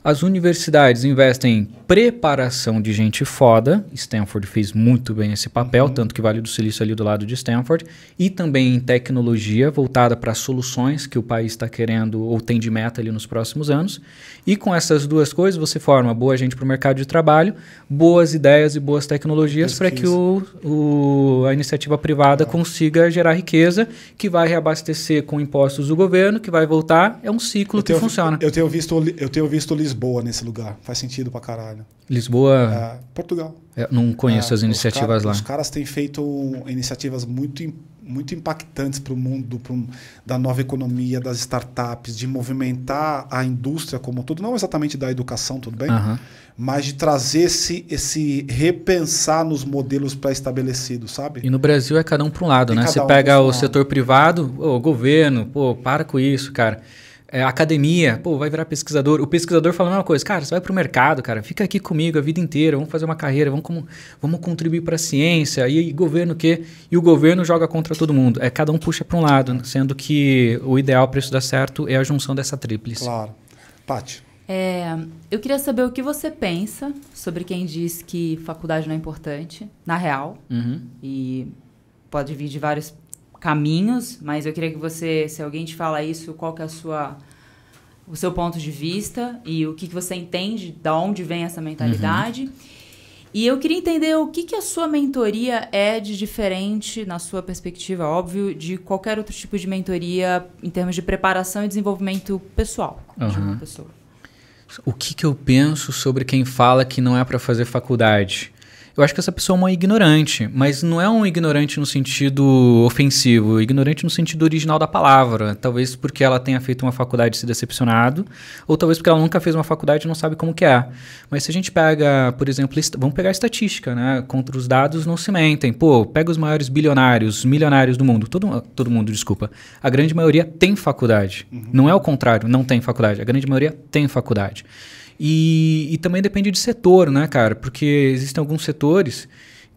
As universidades investem em preparação de gente foda. Stanford fez muito bem esse papel, tanto que Vale do Silício ali do lado de Stanford. E também em tecnologia voltada para soluções que o país está querendo ou tem de meta ali nos próximos anos. E com essas duas coisas você forma boa gente para o mercado de trabalho, boas ideias e boas tecnologias para que a iniciativa privada consiga gerar riqueza, que vai reabastecer com impostos do governo, que vai voltar. É um ciclo que funciona. Eu tenho visto Lisboa nesse lugar. Faz sentido pra caralho. Lisboa? Portugal. Eu não conheço as iniciativas lá. Os caras têm feito iniciativas muito impactantes para o mundo da nova economia, das startups, de movimentar a indústria como todo, não exatamente da educação, tudo bem? Mas de trazer esse repensar nos modelos pré-estabelecidos, sabe? E no Brasil é cada um para um lado, né? Você pega o setor privado, o governo, para com isso, cara. Academia, vai virar pesquisador. O pesquisador fala a mesma coisa. Cara, você vai pro mercado, cara. Fica aqui comigo a vida inteira. Vamos fazer uma carreira. Vamos contribuir para a ciência. E governo o quê? E o governo joga contra todo mundo. Cada um puxa para um lado, sendo que o ideal para isso dar certo é a junção dessa tríplice. Claro. Paty. Eu queria saber o que você pensa sobre quem diz que faculdade não é importante, na real. E pode vir de vários caminhos, mas eu queria que você, se alguém te fala isso, qual que é o seu ponto de vista e o que você entende, de onde vem essa mentalidade. E eu queria entender o que a sua mentoria é de diferente, na sua perspectiva, óbvio, de qualquer outro tipo de mentoria em termos de preparação e desenvolvimento pessoal de uma pessoa. O que eu penso sobre quem fala que não é para fazer faculdade? Eu acho que essa pessoa é uma ignorante, mas não é um ignorante no sentido ofensivo, ignorante no sentido original da palavra. Talvez porque ela tenha feito uma faculdade e se decepcionado, ou talvez porque ela nunca fez uma faculdade e não sabe como que é. Mas se a gente pega, por exemplo, vamos pegar a estatística, né? Contra os dados não se mentem. Pô, pega os maiores bilionários, milionários do mundo. Todo mundo, desculpa. A grande maioria tem faculdade. Não é o contrário, não tem faculdade. A grande maioria tem faculdade. E também depende de setor, né, cara? Porque existem alguns setores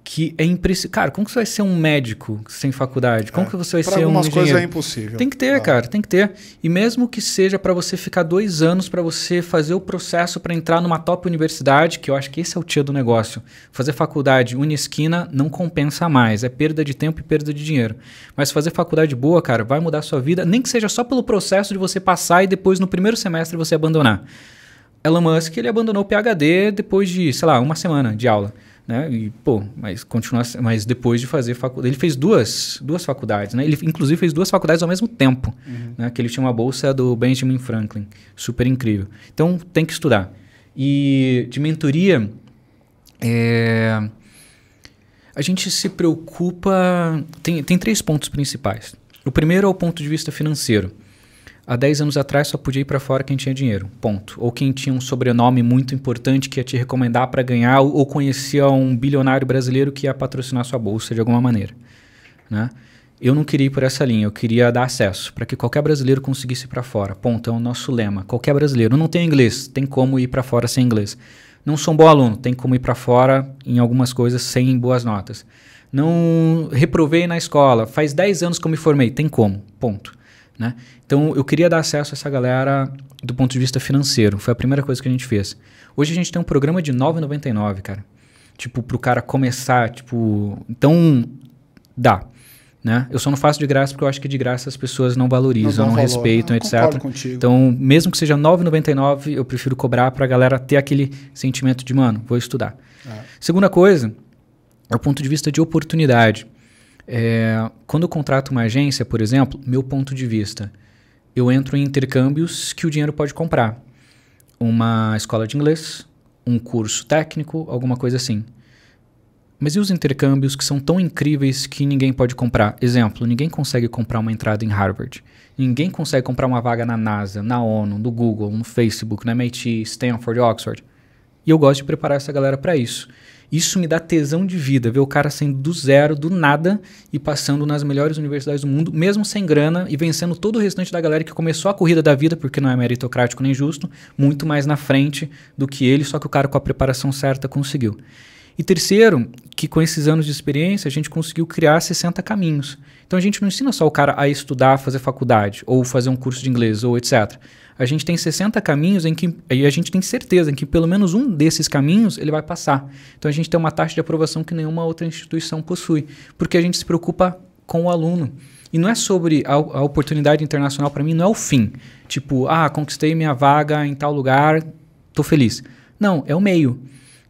que é impressionante. Cara, como que você vai ser um médico sem faculdade? Como que você vai ser um engenheiro? Algumas coisas é impossível. Tem que ter, cara, tem que ter. E mesmo que seja para você ficar 2 anos para você fazer o processo para entrar numa top universidade, que eu acho que esse é o tio do negócio. Fazer faculdade unisquina não compensa mais. É perda de tempo e perda de dinheiro. Mas fazer faculdade boa, cara, vai mudar a sua vida, nem que seja só pelo processo de você passar e depois no primeiro semestre você abandonar. Elon Musk, ele abandonou o PhD depois de, sei lá, 1 semana de aula, né? E, pô, mas depois de fazer faculdade, ele fez duas faculdades, né? Ele, inclusive, fez 2 faculdades ao mesmo tempo, né? Que ele tinha uma bolsa do Benjamin Franklin, super incrível. Então, tem que estudar. E de mentoria, a gente se preocupa... Tem 3 pontos principais. O primeiro é o ponto de vista financeiro. Há 10 anos atrás só podia ir para fora quem tinha dinheiro, ponto. Ou quem tinha um sobrenome muito importante que ia te recomendar para ganhar, ou conhecia um bilionário brasileiro que ia patrocinar sua bolsa de alguma maneira, né? Eu não queria ir por essa linha, eu queria dar acesso para que qualquer brasileiro conseguisse ir para fora, ponto. É o nosso lema. Qualquer brasileiro. Não tem inglês, tem como ir para fora sem inglês. Não sou um bom aluno, tem como ir para fora em algumas coisas sem boas notas. Não reprovei na escola, faz 10 anos que eu me formei, tem como, ponto. Né? Então, eu queria dar acesso a essa galera do ponto de vista financeiro. Foi a primeira coisa que a gente fez. Hoje a gente tem um programa de R$ 9,99, cara. Tipo, pro cara começar, tipo... Então, dá. Né? Eu só não faço de graça porque eu acho que de graça as pessoas não valorizam, não respeitam, etc. Contigo. Então, mesmo que seja R$ 9,99, eu prefiro cobrar pra galera ter aquele sentimento de, mano, vou estudar. Segunda coisa é o ponto de vista de oportunidade. Quando eu contrato uma agência, por exemplo, meu ponto de vista, eu entro em intercâmbios que o dinheiro pode comprar. Uma escola de inglês, um curso técnico, alguma coisa assim. Mas e os intercâmbios que são tão incríveis que ninguém pode comprar? Exemplo, ninguém consegue comprar uma entrada em Harvard. Ninguém consegue comprar uma vaga na NASA, na ONU, no Google, no Facebook, no MIT, Stanford, Oxford. E eu gosto de preparar essa galera para isso. Isso me dá tesão de vida, ver o cara saindo do zero, do nada, e passando nas melhores universidades do mundo, mesmo sem grana, e vencendo todo o restante da galera que começou a corrida da vida, porque não é meritocrático nem justo, muito mais na frente do que ele, só que o cara com a preparação certa conseguiu. E terceiro, que com esses anos de experiência, a gente conseguiu criar 60 caminhos. Então a gente não ensina só o cara a estudar, fazer faculdade, ou fazer um curso de inglês, ou etc. A gente tem 60 caminhos em que a gente tem certeza em que pelo menos um desses caminhos ele vai passar. Então a gente tem uma taxa de aprovação que nenhuma outra instituição possui, porque a gente se preocupa com o aluno. E não é sobre a oportunidade internacional, para mim não é o fim. Tipo, conquistei minha vaga em tal lugar, tô feliz. Não, é o meio.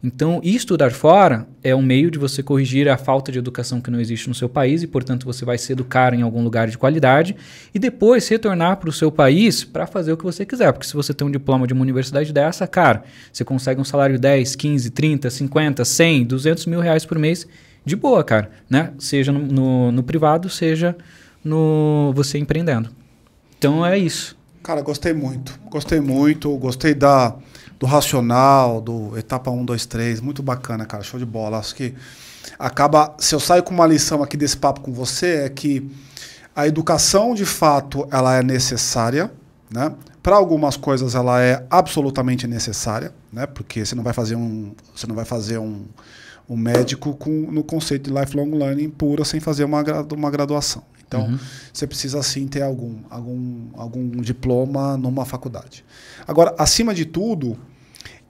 Então, estudar fora é um meio de você corrigir a falta de educação que não existe no seu país e, portanto, você vai se educar em algum lugar de qualidade e depois retornar para o seu país para fazer o que você quiser. Porque se você tem um diploma de uma universidade dessa, cara, você consegue um salário de 10, 15, 30, 50, 100, 200 mil reais por mês de boa, cara, né? Seja no privado, seja você empreendendo. Então, é isso. Cara, gostei muito. Gostei do racional, do etapa 1, 2, 3, muito bacana, cara, show de bola. Acho que se eu saio com uma lição aqui desse papo com você, é que a educação, de fato, ela é necessária, né? Para algumas coisas ela é absolutamente necessária, né? Porque você não vai fazer um médico no conceito de lifelong learning pura sem fazer uma graduação. Então, você precisa sim ter algum diploma numa faculdade. Agora, acima de tudo,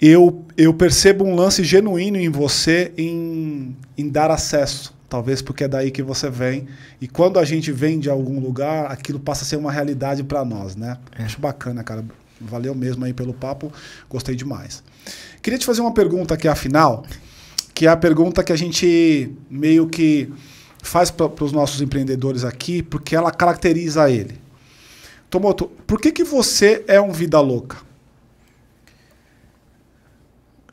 eu percebo um lance genuíno em você em dar acesso Talvez porque é daí que você vem. E quando a gente vem de algum lugar, aquilo passa a ser uma realidade para nós, né? Acho bacana, cara. Valeu mesmo aí pelo papo. Gostei demais. Queria te fazer uma pergunta aqui, afinal, que é a pergunta que a gente meio que faz para os nossos empreendedores aqui, porque ela caracteriza ele. Tomoto, por que você é um vida louca?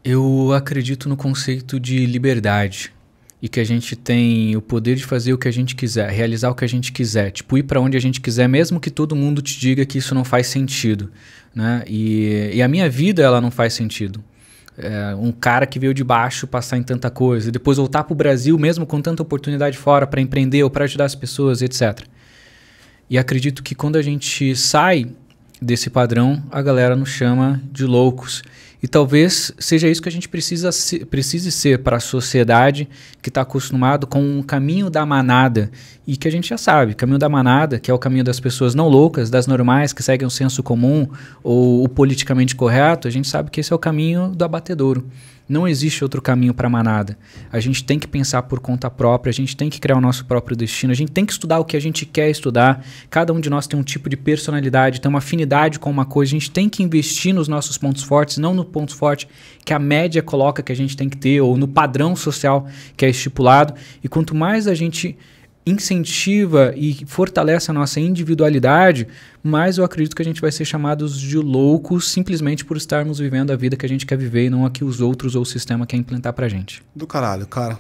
Eu acredito no conceito de liberdade. E que a gente tem o poder de fazer o que a gente quiser, realizar o que a gente quiser, tipo, ir para onde a gente quiser, mesmo que todo mundo te diga que isso não faz sentido, né? E a minha vida, ela não faz sentido. Um cara que veio de baixo passar em tanta coisa, e depois voltar para o Brasil, mesmo com tanta oportunidade fora para empreender ou para ajudar as pessoas, etc. E acredito que quando a gente sai desse padrão, a galera nos chama de loucos. E talvez seja isso que a gente precise ser para a sociedade que está acostumado com o caminho da manada. E que a gente já sabe, caminho da manada, que é o caminho das pessoas não loucas, das normais, que seguem o senso comum ou o politicamente correto, a gente sabe que esse é o caminho do abatedouro. Não existe outro caminho para a manada. A gente tem que pensar por conta própria, a gente tem que criar o nosso próprio destino, a gente tem que estudar o que a gente quer estudar. Cada um de nós tem um tipo de personalidade, tem uma afinidade com uma coisa. A gente tem que investir nos nossos pontos fortes, não no ponto forte que a média coloca que a gente tem que ter, ou no padrão social que é estipulado. E quanto mais a gente incentiva e fortalece a nossa individualidade, mais eu acredito que a gente vai ser chamados de loucos simplesmente por estarmos vivendo a vida que a gente quer viver e não a que os outros ou o sistema quer implantar pra gente. Do caralho, cara.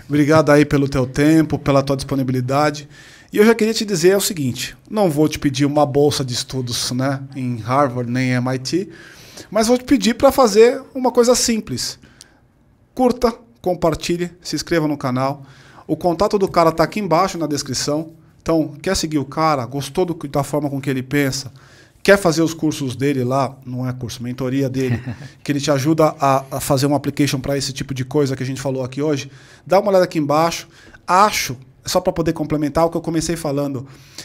Obrigado aí pelo teu tempo, pela tua disponibilidade. E eu já queria te dizer o seguinte, não vou te pedir uma bolsa de estudos, né, em Harvard nem MIT, mas vou te pedir para fazer uma coisa simples. Curta, compartilhe, se inscreva no canal. O contato do cara está aqui embaixo na descrição. Então, quer seguir o cara? Gostou da forma com que ele pensa? Quer fazer os cursos dele lá? Não é curso, mentoria dele. Que ele te ajuda a fazer uma application para esse tipo de coisa que a gente falou aqui hoje. Dá uma olhada aqui embaixo. Acho, só para poder complementar o que eu comecei falando.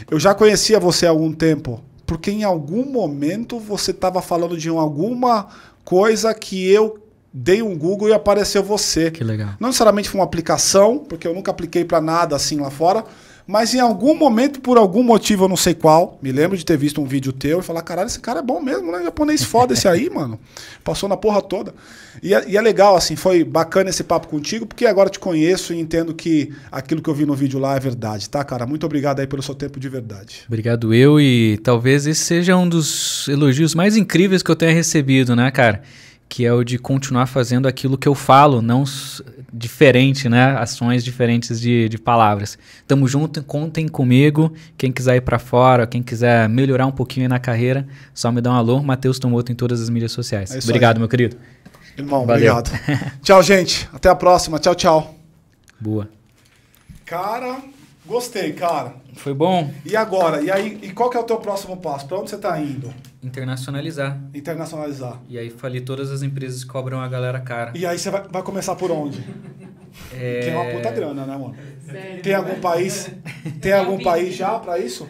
Eu já conhecia você há algum tempo. Porque em algum momento você estava falando de alguma coisa que eu dei um Google e apareceu você. Que legal. Não necessariamente foi uma aplicação, porque eu nunca apliquei para nada assim lá fora, mas em algum momento, por algum motivo, eu não sei qual, me lembro de ter visto um vídeo teu e falar, caralho, esse cara é bom mesmo, né? Japonês foda esse aí, mano. Passou na porra toda. E é legal, assim, foi bacana esse papo contigo, porque agora te conheço e entendo que aquilo que eu vi no vídeo lá é verdade, tá, cara? Muito obrigado aí pelo seu tempo de verdade. Obrigado eu, e talvez esse seja um dos elogios mais incríveis que eu tenha recebido, né, cara? Que é o de continuar fazendo aquilo que eu falo, não diferente, né? Ações diferentes de palavras. Tamo junto, contem comigo. Quem quiser ir para fora, quem quiser melhorar um pouquinho na carreira, só me dá um alô. Matheus Tomoto em todas as mídias sociais. Obrigado, meu querido. Irmão, valeu. Obrigado. Tchau, gente. Até a próxima. Tchau, tchau. Boa. Cara, gostei, cara. Foi bom. E agora? E aí, e qual que é o teu próximo passo? Para onde você tá indo? Internacionalizar. Internacionalizar. E aí falei, todas as empresas cobram a galera cara. E aí você vai começar por onde? Que é uma puta grana, né, mano? Sério? Tem algum país já para isso?